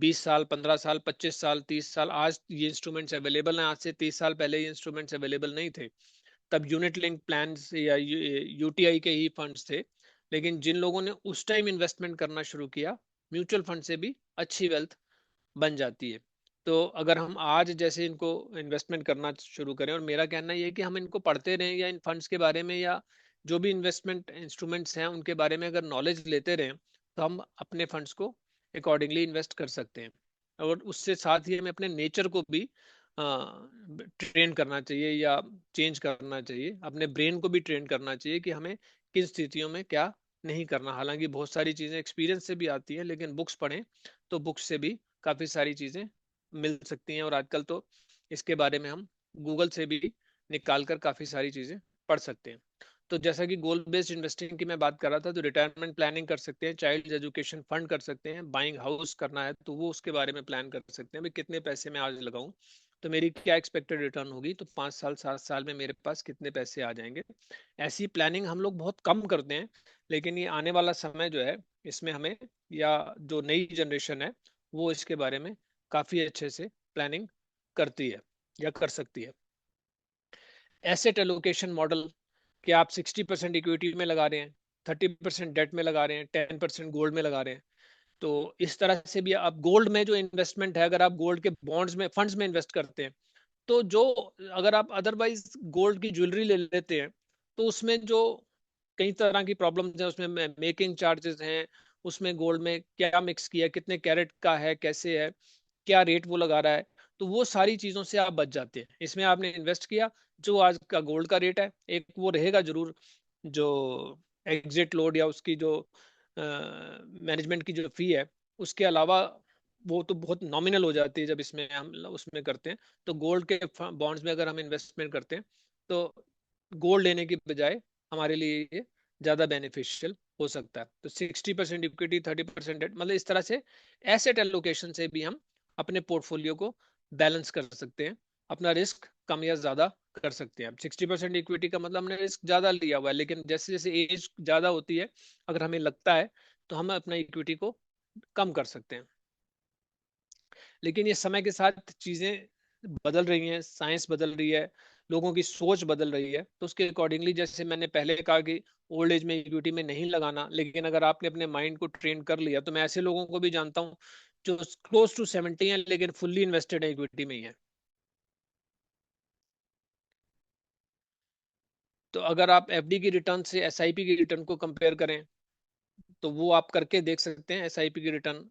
20 साल, 15 साल, 25 साल, 30 साल, आज ये इंस्ट्रूमेंट्स अवेलेबल हैं, आज से 30 साल पहले ये इंस्ट्रूमेंट्स अवेलेबल नहीं थे, तब यूनिट लिंक प्लान या यूटीआई के ही फंड्स थे। लेकिन जिन लोगों ने उस टाइम इन्वेस्टमेंट करना शुरू किया, म्यूचुअल फंड से भी अच्छी वेल्थ बन जाती है। तो अगर हम आज जैसे इनको इन्वेस्टमेंट करना शुरू करें, और मेरा कहना ये है कि हम इनको पढ़ते रहें, या इन फंड्स के बारे में, या जो भी इन्वेस्टमेंट इंस्ट्रूमेंट्स हैं उनके बारे में अगर नॉलेज लेते रहें, तो हम अपने फंड्स को अकॉर्डिंगली इन्वेस्ट कर सकते हैं। और उससे साथ ही हमें अपने नेचर को भी ट्रेन करना चाहिए, या चेंज करना चाहिए, अपने ब्रेन को भी ट्रेन करना चाहिए कि हमें किन स्थितियों में क्या नहीं करना। हालांकि बहुत सारी चीजें एक्सपीरियंस से भी आती हैं, लेकिन बुक्स पढ़ें तो बुक्स से भी काफी सारी चीजें मिल सकती हैं, और आजकल तो इसके बारे में हम गूगल से भी निकाल कर काफी सारी चीजें पढ़ सकते हैं। तो जैसा कि गोल बेस्ड इन्वेस्टिंग की मैं बात कर रहा था, तो रिटायरमेंट प्लानिंग कर सकते हैं, चाइल्ड एजुकेशन फंड कर सकते हैं, बाइंग हाउस करना है तो वो उसके बारे में प्लान कर सकते हैं, भाई कितने पैसे मैं आज लगाऊं तो मेरी क्या एक्सपेक्टेड रिटर्न होगी, तो 5 साल 7 साल में मेरे पास कितने पैसे आ जाएंगे। ऐसी प्लानिंग हम लोग बहुत कम करते हैं, लेकिन ये आने वाला समय जो है इसमें हमें, या जो नई जनरेशन है वो इसके बारे में काफी अच्छे से प्लानिंग करती है या कर सकती है। एसेट एलोकेशन मॉडल, कि आप 60% इक्विटी में लगा रहे हैं, 30% डेट में लगा रहे हैं, 10% गोल्ड में लगा रहे हैं, तो इस तरह से भी आप गोल्ड में जो इन्वेस्टमेंट है, अगर आप गोल्ड के बॉन्ड्स में फंड्स में इन्वेस्ट करते हैं, तो जो, अगर आप अदरवाइज गोल्ड की ज्वेलरी ले लेते हैं तो उसमें जो कई तरह की प्रॉब्लम्स हैं, उसमें मेकिंग चार्जेस हैं, उसमें गोल्ड में क्या मिक्स किया, कितने कैरेट का है, कैसे है, क्या रेट वो लगा रहा है, तो वो सारी चीजों से आप बच जाते हैं। इसमें आपने इन्वेस्ट किया, जो आज का गोल्ड का रेट है, एक वो रहेगा जरूर, जो एग्जिट लोड या उसकी जो मैनेजमेंट की जो फी है, उसके अलावा वो तो बहुत नॉमिनल हो जाती है जब इसमें हम उसमें करते हैं। तो गोल्ड के बॉन्ड्स में अगर हम इन्वेस्टमेंट करते हैं तो गोल्ड लेने की बजाय हमारे लिए ये ज्यादा बेनिफिशियल हो सकता है। तो 60% इक्विटी, 30% डेट, मतलब इस तरह से एसेट एलोकेशन से भी हम अपने पोर्टफोलियो को बैलेंस कर सकते हैं, अपना रिस्क कम या ज्यादा कर सकते हैं। 60% इक्विटी का मतलब हमने रिस्क ज्यादा लिया हुआ है, लेकिन जैसे जैसे एज ज्यादा होती है, अगर हमें लगता है तो हम अपना इक्विटी को कम कर सकते हैं। लेकिन ये समय के साथ चीजें बदल रही हैं, साइंस बदल रही है, लोगों की सोच बदल रही है, तो उसके अकॉर्डिंगली, जैसे मैंने पहले कहा कि ओल्ड एज में इक्विटी में नहीं लगाना, लेकिन अगर आपने अपने माइंड को ट्रेन कर लिया, तो मैं ऐसे लोगों को भी जानता हूँ जो क्लोज टू 70 है लेकिन फुल्ली इन्वेस्टेड है इक्विटी में ही है। तो अगर आप एफडी की रिटर्न से एसआईपी की रिटर्न को कंपेयर करें, तो वो आप करके देख सकते हैं, एसआईपी की रिटर्न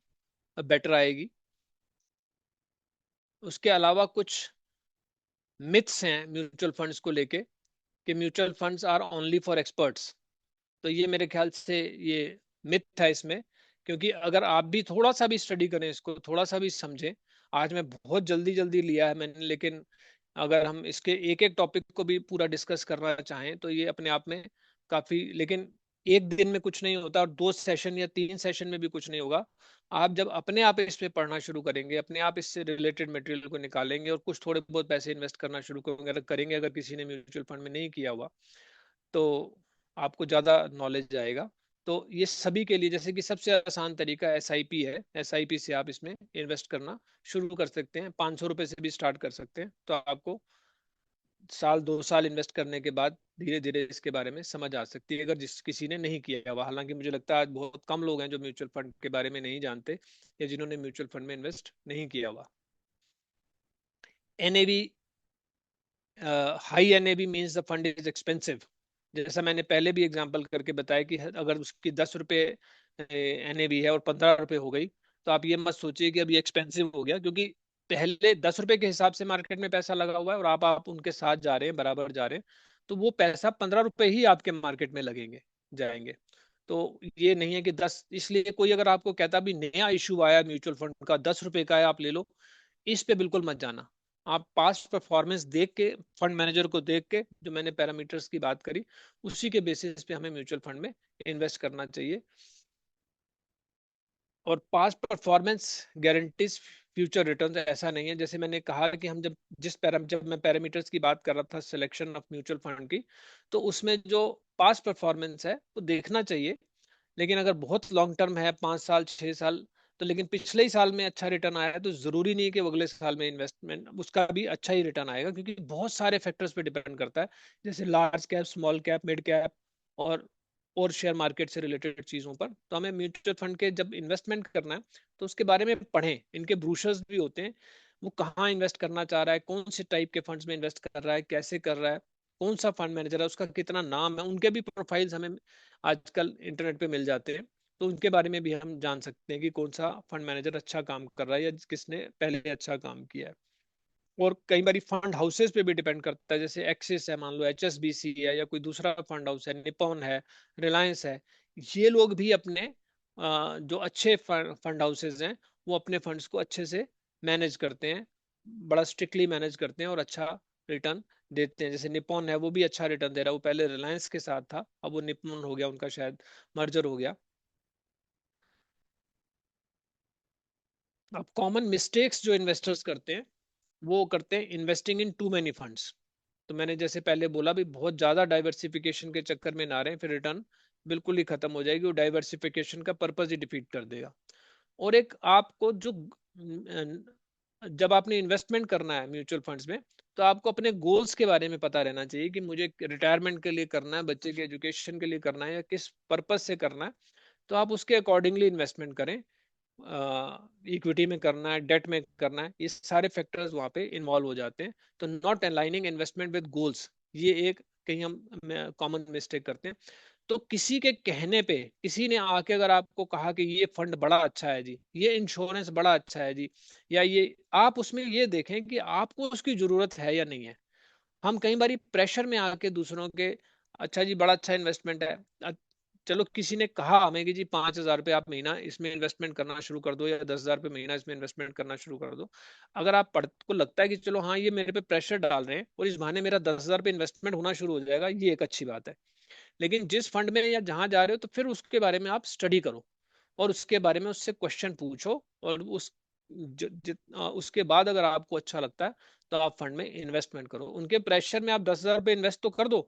बेटर आएगी। उसके अलावा कुछ मिथ्स हैं म्यूचुअल फंड्स को लेके, कि mutual funds are only for experts. तो ये मेरे ख्याल से ये मिथ है इसमें, क्योंकि अगर आप भी थोड़ा सा भी स्टडी करें, इसको थोड़ा सा भी समझें, आज मैं बहुत जल्दी जल्दी लिया है मैंने, लेकिन अगर हम इसके एक एक टॉपिक को भी पूरा डिस्कस करना चाहें तो ये अपने आप में काफी, लेकिन एक दिन में कुछ नहीं होता और 2 सेशन या 3 सेशन में भी कुछ नहीं होगा। आप जब अपने आप इस पे पढ़ना शुरू करेंगे, अपने आप इससे रिलेटेड मटेरियल को निकालेंगे और कुछ थोड़े बहुत पैसे इन्वेस्ट करना शुरू करेंगे, अगर किसी ने म्यूचुअल फंड में नहीं किया हुआ, तो आपको ज्यादा नॉलेज आएगा। तो ये सभी के लिए, जैसे कि सबसे आसान तरीका एसआईपी है, एसआईपी से आप इसमें इन्वेस्ट करना शुरू कर सकते हैं, 500 रुपए से भी स्टार्ट कर सकते हैं, तो आपको साल 2 साल इन्वेस्ट करने के बाद धीरे धीरे इसके बारे में समझ आ सकती है, अगर जिस किसी ने नहीं किया हुआ। हालांकि मुझे लगता है आज बहुत कम लोग हैं जो म्यूचुअल फंड के बारे में नहीं जानते, या जिन्होंने म्यूचुअल फंड में इन्वेस्ट नहीं किया हुआ। NAV, high NAV means the fund is expensive. जैसा मैंने पहले भी एग्जांपल करके बताया कि अगर उसकी 10 रुपए एनएवी है और 15 रुपए हो गई, तो आप ये मत सोचिए कि अब ये एक्सपेंसिव हो गया, क्योंकि पहले 10 रुपए के हिसाब से मार्केट में पैसा लगा हुआ है और आप उनके साथ जा रहे हैं, बराबर जा रहे हैं, तो वो पैसा 15 रुपए ही आपके मार्केट में लगेंगे, जाएंगे। तो ये नहीं है कि 10, इसलिए कोई अगर आपको कहता भी नया इशू आया म्यूचुअल फंड का 10 रुपए का है आप ले लो, इस पे बिल्कुल मत जाना। आप पास्ट परफॉर्मेंस देख के, फंड मैनेजर को देख के, जो मैंने पैरामीटर्स की बात करी, उसी के बेसिस पे हमें म्यूचुअल फंड में इन्वेस्ट करना चाहिए। और past performance guarantees future return, ऐसा नहीं है। जैसे मैंने कहा कि हम जब मैं पैरामीटर्स की बात कर रहा था सिलेक्शन ऑफ म्यूचुअल फंड की, तो उसमें जो पास्ट परफॉर्मेंस है वो देखना चाहिए, लेकिन अगर बहुत लॉन्ग टर्म है, 5 साल 6 साल, तो लेकिन पिछले ही साल में अच्छा रिटर्न आया है, तो जरूरी नहीं है कि वो अगले साल में इन्वेस्टमेंट उसका भी अच्छा ही रिटर्न आएगा, क्योंकि बहुत सारे फैक्टर्स पे डिपेंड करता है, जैसे large cap, small cap, mid cap, और और शेयर मार्केट से रिलेटेड चीजों पर। तो हमें म्यूचुअल फंड के जब इन्वेस्टमेंट करना है तो उसके बारे में पढ़ें, इनके ब्रूशर्स भी होते हैं, वो कहाँ इन्वेस्ट करना चाह रहा है, कौन से टाइप के फंड्स में इन्वेस्ट कर रहा है, कैसे कर रहा है, कौन सा फंड मैनेजर है, उसका कितना नाम है, उनके भी प्रोफाइल्स हमें आजकल इंटरनेट पे मिल जाते हैं, तो उनके बारे में भी हम जान सकते हैं कि कौन सा फंड मैनेजर अच्छा काम कर रहा है या किसने पहले अच्छा काम किया है। और कई बार फंड हाउसेस पे भी डिपेंड करता है, जैसे एक्सिस है, मान लो एचएसबीसी है, या कोई दूसरा फंड हाउस है, निपॉन है, रिलायंस है, ये लोग भी अपने जो अच्छे फंड हाउसेज हैं, वो अपने फंड्स को अच्छे से मैनेज करते हैं, बड़ा स्ट्रिक्टली मैनेज करते हैं और अच्छा रिटर्न देते हैं। जैसे निप्पॉन है, वो भी अच्छा रिटर्न दे रहा है। वो पहले रिलायंस के साथ था, अब वो निप्पॉन हो गया, उनका शायद मर्जर हो गया। अब कॉमन मिस्टेक्स जो इन्वेस्टर्स करते हैं, वो करते हैं investing in too many funds. तो मैंने जैसे पहले बोला भी, बहुत ज्यादा डाइवर्सिफिकेशन के चक्कर में ना रहें, फिर रिटर्न बिल्कुल ही खत्म हो जाएगी। वो डाइवर्सिफिकेशन का पर्पस ही डिफीट कर देगा। और एक आपको जो जब आपने इन्वेस्टमेंट करना है म्यूचुअल फंड्स में, तो आपको अपने गोल्स के बारे में पता रहना चाहिए कि मुझे रिटायरमेंट के लिए करना है, बच्चे के एजुकेशन के लिए करना है, या किस पर्पस से करना है। तो आप उसके अकॉर्डिंगली इन्वेस्टमेंट करें। इक्विटी में करना है, डेट में करना है, ये सारे फैक्टर्स वहाँ पे इन्वॉल्व हो जाते हैं। तो not aligning investment with goals, ये एक कहीं हम कॉमन मिस्टेक करते हैं। तो किसी के कहने पे, किसी ने आके अगर आपको कहा कि ये फंड बड़ा अच्छा है जी, ये इंश्योरेंस बड़ा अच्छा है जी, या ये, आप उसमें ये देखें कि आपको उसकी जरूरत है या नहीं है। हम कई बार प्रेशर में आके दूसरों के, अच्छा जी बड़ा अच्छा इन्वेस्टमेंट है, चलो किसी ने कहा हमें कि जी 5,000 रुपये आप महीना इसमें इन्वेस्टमेंट करना शुरू कर दो, या 10,000 रुपये महीना इसमें इन्वेस्टमेंट करना शुरू कर दो। अगर आप पढ़ को लगता है कि चलो हाँ ये मेरे पे प्रेशर डाल रहे हैं और इस बहाने मेरा 10,000 रुपये इन्वेस्टमेंट होना शुरू हो जाएगा, ये एक अच्छी बात है। लेकिन जिस फंड में या जहां जा रहे हो, तो फिर उसके बारे में आप स्टडी करो और उसके बारे में उससे क्वेश्चन पूछो, और उसके बाद अगर आपको अच्छा लगता है तो आप फंड में इन्वेस्टमेंट करो। उनके प्रेशर में आप 10,000 रुपये इन्वेस्ट तो कर दो,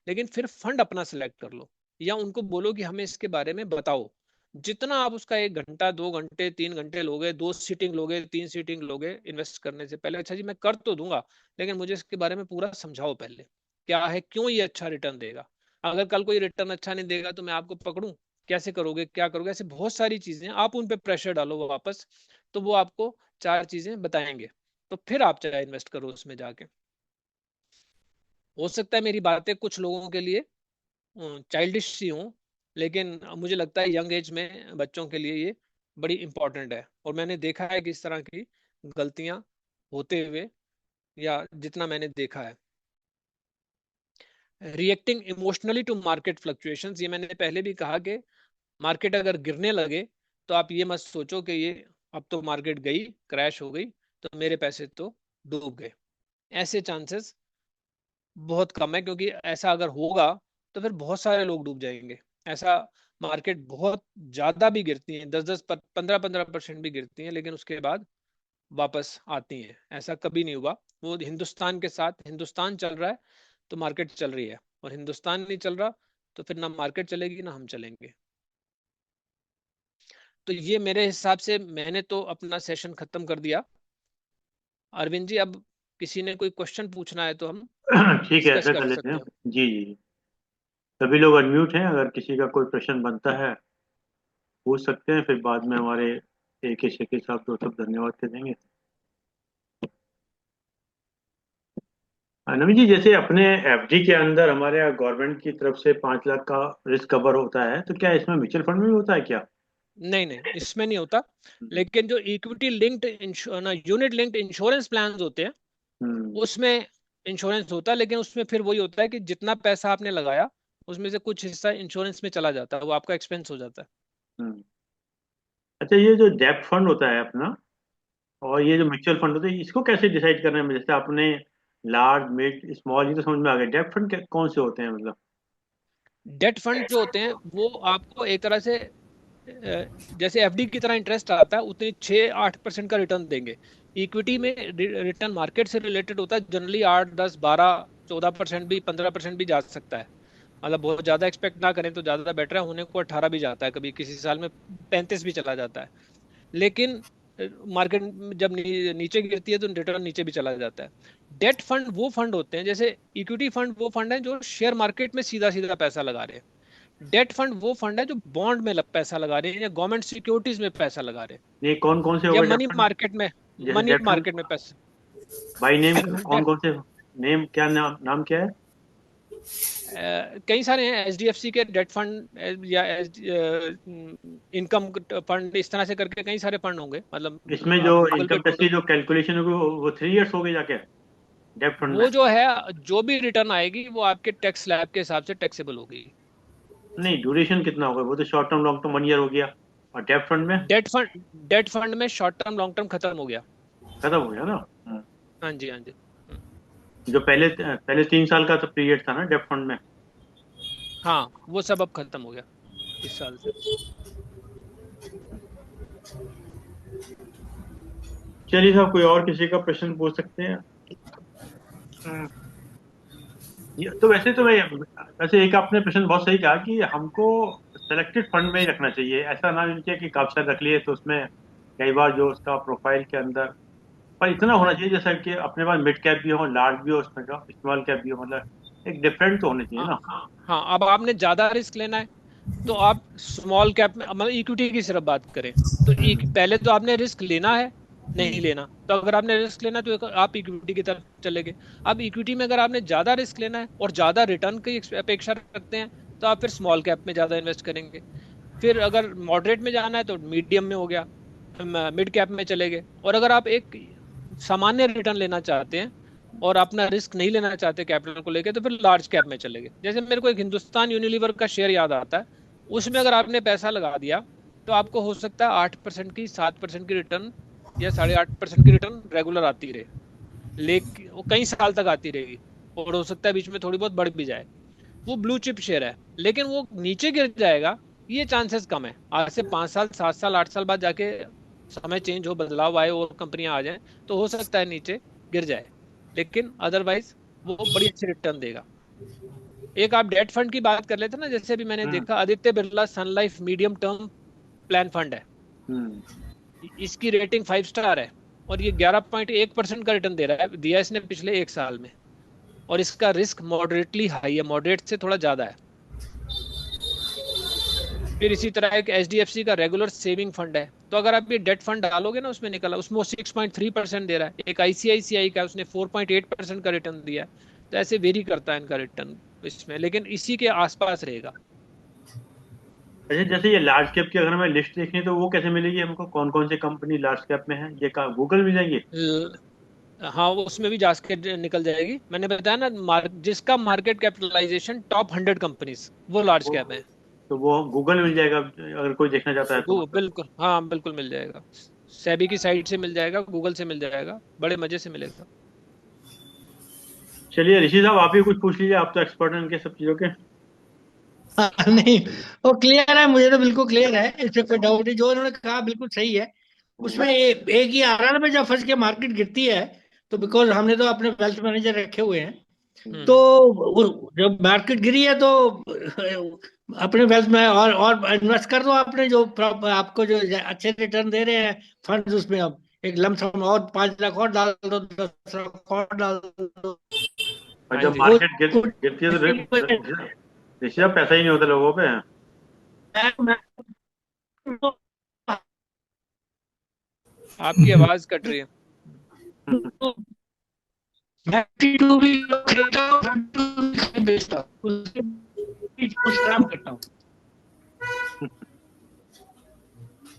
लेकिन फिर फंड अपना सिलेक्ट कर लो, या उनको बोलो कि हमें इसके बारे में बताओ। जितना आप उसका 1 घंटा, 2 घंटे, 3 घंटे लोगे, 2 सीटिंग लोगे, 3 सीटिंग लोगे इन्वेस्ट करने से पहले, अच्छा जी मैं कर तो दूंगा, लेकिन मुझे इसके बारे में पूरा समझाओ पहले, क्या है, क्यों ये अच्छा रिटर्न देगा। अगर कल कोई रिटर्न अच्छा नहीं देगा तो मैं आपको पकड़ूं, कैसे करोगे, क्या करोगे, ऐसे बहुत सारी चीजें आप उन पे प्रेशर डालो वो वापस, तो वो आपको 4 चीजें बताएंगे, तो फिर आप चाहे इन्वेस्ट करो उसमें जाके। हो सकता है मेरी बातें कुछ लोगों के लिए चाइल्डिश सी हूँ, लेकिन मुझे लगता है यंग एज में बच्चों के लिए ये बड़ी इंपॉर्टेंट है। और मैंने देखा है कि इस तरह की गलतियां होते हुए, या जितना मैंने देखा है। Reacting emotionally to market fluctuations, ये मैंने पहले भी कहा कि मार्केट अगर गिरने लगे तो आप ये मत सोचो कि ये अब तो मार्केट गई, क्रैश हो गई, तो मेरे पैसे तो डूब गए। ऐसे चांसेस बहुत कम है, क्योंकि ऐसा अगर होगा तो फिर बहुत सारे लोग डूब जाएंगे। ऐसा मार्केट बहुत ज्यादा भी गिरती है, 10-10, 15-15% भी गिरती है, लेकिन उसके बाद वापस आती हैं। ऐसा कभी नहीं हुआ। वो हिंदुस्तान के साथ, हिंदुस्तान चल रहा है तो मार्केट चल रही है, और हिंदुस्तान नहीं चल रहा तो फिर ना मार्केट चलेगी ना हम चलेंगे। तो ये मेरे हिसाब से मैंने तो अपना सेशन खत्म कर दिया। अरविंद जी, अब किसी ने कोई क्वेश्चन पूछना है तो हम ठीक है, डिस्कस ऐसा कर कर लेते हैं। सकते हैं। जी जी, सभी लोग अनम्यूट हैं, अगर किसी का कोई प्रश्न बनता है पूछ सकते हैं, फिर बाद में हमारे ए के शेखे साहब तो सब धन्यवाद कह देंगे। नवीन जी, जैसे अपने एफडी के अंदर हमारे यहाँ गवर्नमेंट की तरफ से 5 लाख का रिस्क कवर होता है, तो क्या इसमें म्यूचुअल फंड में भी होता है क्या? नहीं नहीं, इसमें नहीं होता। हम्म। लेकिन जो equity linked unit linked insurance plan होते हैं, हम्म। उसमें इंश्योरेंस होता है, लेकिन उसमें फिर वही होता है कि जितना पैसा आपने लगाया उसमें से कुछ हिस्सा इंश्योरेंस में चला जाता है, वो आपका एक्सपेंस हो जाता है। हम्म। अच्छा, ये जो डेब्ट फंड होता है अपना, और ये जो म्यूचुअल फंड होते हैं, इसको कैसे डिसाइड करना है? जैसे आपने लार्ज मिड स्मॉल, ये तो समझ में आ गया, डेब्ट फंड कौन से होते हैं मतलब? डेट फंड जो होते हैं वो आपको एक तरह से जैसे एफडी की तरह इंटरेस्ट आता है, उतनी 6-8% का रिटर्न देंगे। इक्विटी में रिटर्न मार्केट से रिलेटेड होता है, जनरली 8, 10, 12, 14% भी, 15% भी जा सकता है। मतलब बहुत ज्यादा एक्सपेक्ट ना करें तो ज्यादा बेटर है, होने को 18 भी जाता है, कभी किसी साल में 35 भी चला जाता है। लेकिन मार्केट जब नीचे गिरती है तो रिटर्न नीचे भी चला जाता है। डेट फंड वो फंड होते हैं, जैसे इक्विटी फंड वो फंड है जो शेयर मार्केट में सीधा सीधा पैसा लगा रहे हैं। डेट फंड वो फंड है जो बॉन्ड में पैसा लगा रहे हैं, या गवर्नमेंट सिक्योरिटीज में पैसा लगा रहे हैं, ये कौन कौन से हो या गए डेब्ट मनी फंड? मार्केट में, जैसे मनी डेब्ट फंड मार्केट में पैसा। बाई नेम, कौन डेट कौन से? नेम क्या, नाम नाम क्या है? कई सारे हैं, एचडीएफसी के डेट फंड, या इनकम फंड, इस तरह से करके कई सारे फंड होंगे। मतलब इसमें जो आप गूगल पे इनकम टैक्स की ढूंढो। जो कैलकुलेशन होगी वो 3 इयर्स हो गई जाके डेब्ट फंड में? वो जो है, जो भी रिटर्न आएगी वो आपके टैक्स स्लैब के हिसाब से टैक्सेबल होगी। नहीं, ड्यूरेशन कितना होगा? वो तो short term long term 1 year हो गया, और डेब्ट फंड में डेट फंड में शॉर्ट टर्म लॉन्ग टर्म खत्म हो गया। खत्म हो गया ना? हाँ जी, हाँ जी। जो पहले 3 साल का तो पीरियड था ना डेब्ट फंड में। हाँ, वो सब अब खत्म हो गया इस साल से। चलिए साहब, कोई और किसी का प्रश्न पूछ सकते हैं? हम्म, तो वैसे एक आपने प्रश्न बहुत सही कहा कि हमको सेलेक्टेड फंड में ही रखना चाहिए। ऐसा ना होना चाहिए कि काफी रख लिए तो उसमें कई बार जो उसका प्रोफाइल के अंदर, पर इतना होना चाहिए जैसा कि अपने पास मिड कैप भी हो, लार्ज भी हो, उसमें का स्मॉल कैप भी हो, मतलब एक डिफरेंट तो होना चाहिए हाँ ना। हाँ, अब आपने ज्यादा रिस्क लेना है तो आप स्मॉल कैप में, मतलब इक्विटी की सिर्फ बात करें तो पहले तो आपने रिस्क लेना है, नहीं लेना। तो अगर आपने रिस्क लेना है तो आप इक्विटी की तरफ चले गए। अब इक्विटी में अगर आपने ज्यादा रिस्क लेना है और ज्यादा रिटर्न की अपेक्षा रखते हैं तो आप फिर स्मॉल कैप में ज्यादा इन्वेस्ट करेंगे। फिर अगर मॉडरेट में जाना है तो मीडियम में हो गया, मिड कैप में चले गए। और अगर आप एक सामान्य रिटर्न लेना चाहते हैं और अपना रिस्क नहीं लेना चाहते कैपिटल को लेके तो फिर लार्ज कैप में चले गए। जैसे मेरे को एक हिंदुस्तान यूनिलीवर का शेयर याद आता है, उसमें अगर आपने पैसा लगा दिया तो आपको हो सकता है 8% की, 7% की रिटर्न या 8.5% की रिटर्न रेगुलर आती रहे, लेकिन वो कई साल तक आती रहेगी। और हो सकता है बीच में थोड़ी बहुत बढ़ भी जाए। वो ब्लू चिप शेयर है, लेकिन वो नीचे गिर जाएगा ये चांसेस कम है। आज से 5 साल, 7 साल, 8 साल बाद जाके समय चेंज हो, बदलाव आए और कंपनियां आ जाएं तो हो सकता है नीचे गिर जाए, लेकिन अदरवाइज वो बड़ी अच्छी रिटर्न देगा। एक आप डेट फंड की बात कर लेते ना, जैसे अभी मैंने हम्म। देखा Aditya Birla sun life medium term plan fund है। हम्म। इसकी रेटिंग 5 स्टार है और ये 11.1% का रिटर्न दे रहा है, दिया इसने पिछले 1 साल में। और इसका रिस्क मॉडरेटली हाई है, मॉडरेट से थोड़ा ज्यादा है। फिर इसी तरह एक HDFC का रेगुलर सेविंग फंड है, तो अगर आप ये डेट फंड डालोगे ना उसमें निकला, उसमें वो 6.3% दे रहा है। एक ICICI का, उसने 4.8% का रिटर्न दिया है। तो ऐसे वेरी करता है इनका रिटर्न इसमें, लेकिन इसी के आसपास रहेगा। अच्छा, जैसे ये लार्ज कैप की अगर हमें लिस्ट देखनी है तो वो कैसे मिलेगी हमको? कौन कौन सी कंपनी लार्ज कैप में है, ये कहाँ गूगल मिल जाएंगी? हाँ, वो उसमें भी जाके निकल जाएगी। मैंने बताया ना, जिसका मार्केट कैपिटलाइजेशन टॉप 100 कंपनीज वो लार्ज वो कैप है। तो वो गूगल मिल जाएगा अगर कोई देखना चाहता है तो, वो मतलब। बिल्कुल, हाँ बिल्कुल मिल जाएगा। सेबी की साइट से मिल जाएगा, गूगल से मिल जाएगा, बड़े मजे से मिलेगा। चलिए ऋषि साहब, आप ही कुछ पूछ लीजिए, आप तो एक्सपर्ट हैं इनके सब चीजों के। हाँ, नहीं, वो क्लियर है, मुझे तो बिल्कुल क्लियर है, इसमें कोई डाउट नहीं। जो उन्होंने कहा बिल्कुल सही है। उसमें एक ही आ रहा है ना, जब फंस के मार्केट गिरती है तो बिकॉज हमने तो अपने वेल्थ मैनेजर रखे हुए हैं, हम्म तो हम्म। जब मार्केट गिरी है तो अपने वेल्थ में और इन्वेस्ट कर दो। आपने जो आपको जो अच्छे रिटर्न दे रहे हैं फंड, उसमें अब एक लमसम और 5 लाख और डाल दो, 10 लाख और डाल दो। और हाँ जब जी। वो मार्केट गिरती है तो ऋषि साहब पैसा ही नहीं होता लोगों पे। आपकी आवाज कट रही है। मैं 52 भी खरीदता हूँ, 52 भी बेचता हूँ, उसके बीच कुछ काम करता हूँ।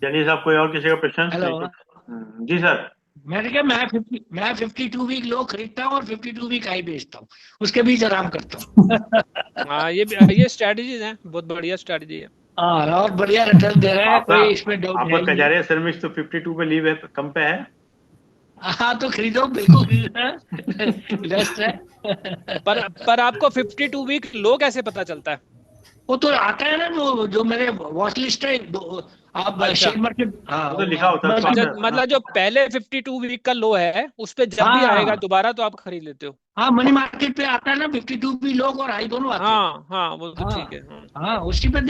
चलिए साहब, कोई और किसी का प्रश्न नहीं हेलो, तो? जी सर। मैंने कहा मैं 52 वीक लो खरीदता हूँ और 52 वीक आई बेचता हूँ, उसके बीच आराम करता हूँ। हाँ, ये स्ट्रेटजीज हैं, बहुत बढ़िया स्ट्रेटजी है। हाँ, और बढ़िया रिटर्न दे रहे हैं, आपका कोई इसमें डाउट आपका है ही नहीं। कजारिया सिरमिस तो 52 पे लीव है, कम पे है। हाँ, तो खरीदो, बिल्कुल खरीदना बेस्ट है। पर आपको 52 वीक लो कैसे पता चलता है? वो तो आता है ना, जो मेरे वॉच लिस्ट है, आप अच्छा, शेयर मार्केट, हाँ, वो तो लिखा होता है, उसको अच्छा, आता रहता है ना। मतलब जो पहले 52 वीक का लो है उस पे जब भी आएगा हाँ दोबारा तो आप खरीद लेते हो। हाँ, मनी मार्केट पे आता है ना, 52 भी लोग और हाई दोनों आते हैं। हाँ हाँ, वो तो ठीक है। हाँ हाँ, उसी पे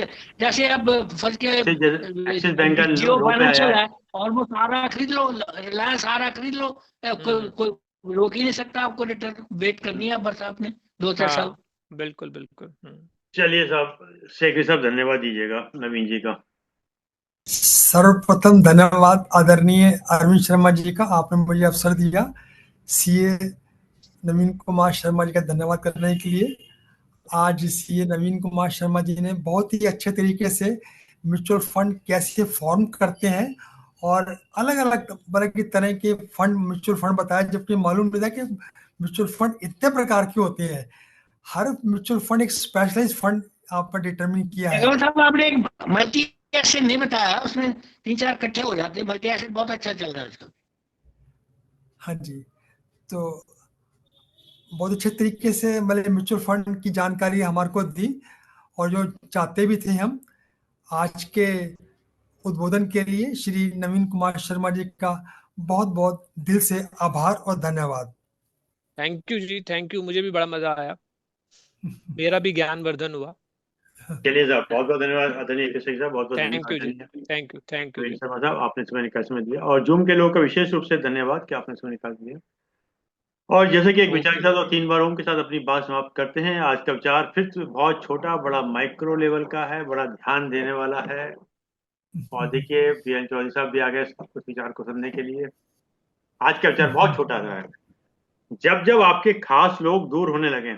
जैसे अब फर्ज के एक्सिस बैंक का जियो लो पे आया फाइनेंशियल है। है और वो सारा खरीद लो, रिलायंस सारा खरीद लो, हम्म। कोई रोक ही नहीं सकता आपको। रिटर्न वेट करनी है बस आपने 2-4 साल। हाँ, बिल्कुल बिल्कुल। चलिए साहब, शेखरी साहब धन्यवाद दीजिएगा नवीन जी का। सर्वप्रथम धन्यवाद आदरणीय अरविंद शर्मा जी का, आपने मुझे अवसर दिया सीए नवीन कुमार शर्मा जी का धन्यवाद करने के लिए। आज सीए नवीन कुमार शर्मा जी ने बहुत ही अच्छे तरीके से म्यूचुअल फंड कैसे फॉर्म करते हैं और अलग अलग तरह के फंड म्यूचुअल फंड बताया, जबकि मालूम नहीं था कि म्यूचुअल फंड इतने प्रकार के होते हैं। हर म्यूचुअल फंड एक स्पेशलाइज फंड आपने डिटरमिन किया है। साहब, आपने एक मल्टी एसेट नहीं बताया, उसमें 3-4 इकट्ठे हो जाते हैं। मल्टी एसेट बहुत अच्छा चल रहा है उसका। हाँ जी, तो बहुत अच्छे तरीके से मतलब म्यूचुअल फंड की जानकारी हमारे को दी, और जो चाहते भी थे हम, आज के उद्बोधन के लिए श्री नवीन कुमार शर्मा जी का बहुत बहुत दिल से आभार और धन्यवाद। Thank you ji, thank you, मुझे भी बड़ा मजा आया, मेरा भी ज्ञान वर्धन हुआ। चलिए साहब, बहुत बहुत धन्यवाद आदरणीय केसरी साहब, बहुत बहुत थैंक यू जी, धन्यवाद थैंक यू, थैंक यू नवीन जी। शर्मा साहब, आपने समय निकाल समय दिया, और जूम के लोगों का विशेष रूप से धन्यवाद कि आपने समय निकाल दिया। और जैसे कि एक विचार के साथ और 3 बार ओम के साथ अपनी बात समाप्त करते हैं। आज का विचार फिर से बहुत छोटा, बड़ा माइक्रो लेवल का है, बड़ा ध्यान देने वाला है। और देखिए बीएन चौधरी साहब भी आ गए कुछ विचार को सुनने के लिए। आज का विचार बहुत छोटा सा है। जब जब आपके खास लोग दूर होने लगे,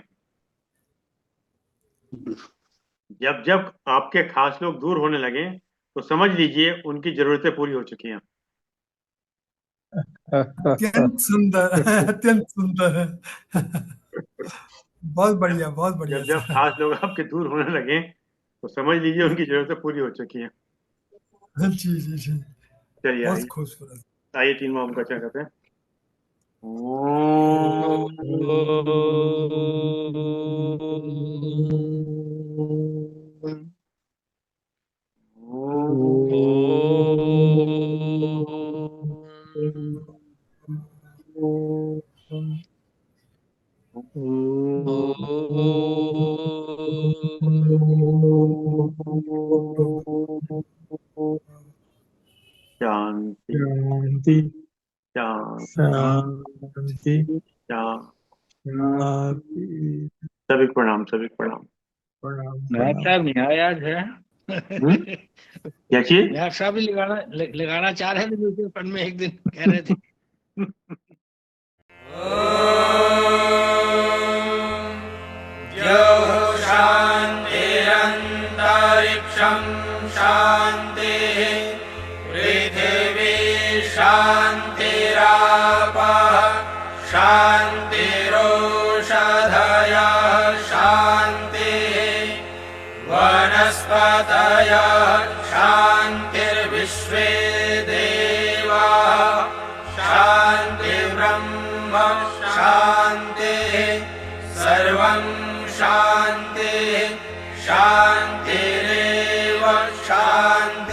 जब जब आपके खास लोग दूर होने लगे, तो समझ लीजिए उनकी जरूरतें पूरी हो चुकी हैं। अत्यंत सुंदर, अत्यंत सुंदर। बहुत बढ़िया, बहुत बढ़िया जब जब सर। खास लोग आपके दूर होने लगे, तो समझ लीजिए उनकी जरूरतें पूरी हो चुकी हैं। जी जी जी, चलिए बहुत आइए खूबसूरत। आइए 3 बार ओम का उच्चारण करते हैं। शांति शांति शांति शांति शांति। शांति। सभी को प्रणाम, सभी को प्रणाम। नायब साहब न्याय आज है। क्या चीज? नायब साहब भी लगाना चाह रहे थे म्यूचुअल फंड में, एक दिन कह रहे थे। शान्तिरन्तरिक्षं शान्तिः पृथिवी शान्तिरापः शान्तिरोषधयः शान्तिः वनस्पतयः शान्तिर्विश्वे देवाः शान्तिर्ब्रह्म शान्तिः सर्वं शान्तिः शान्तिरेव शान्तिः।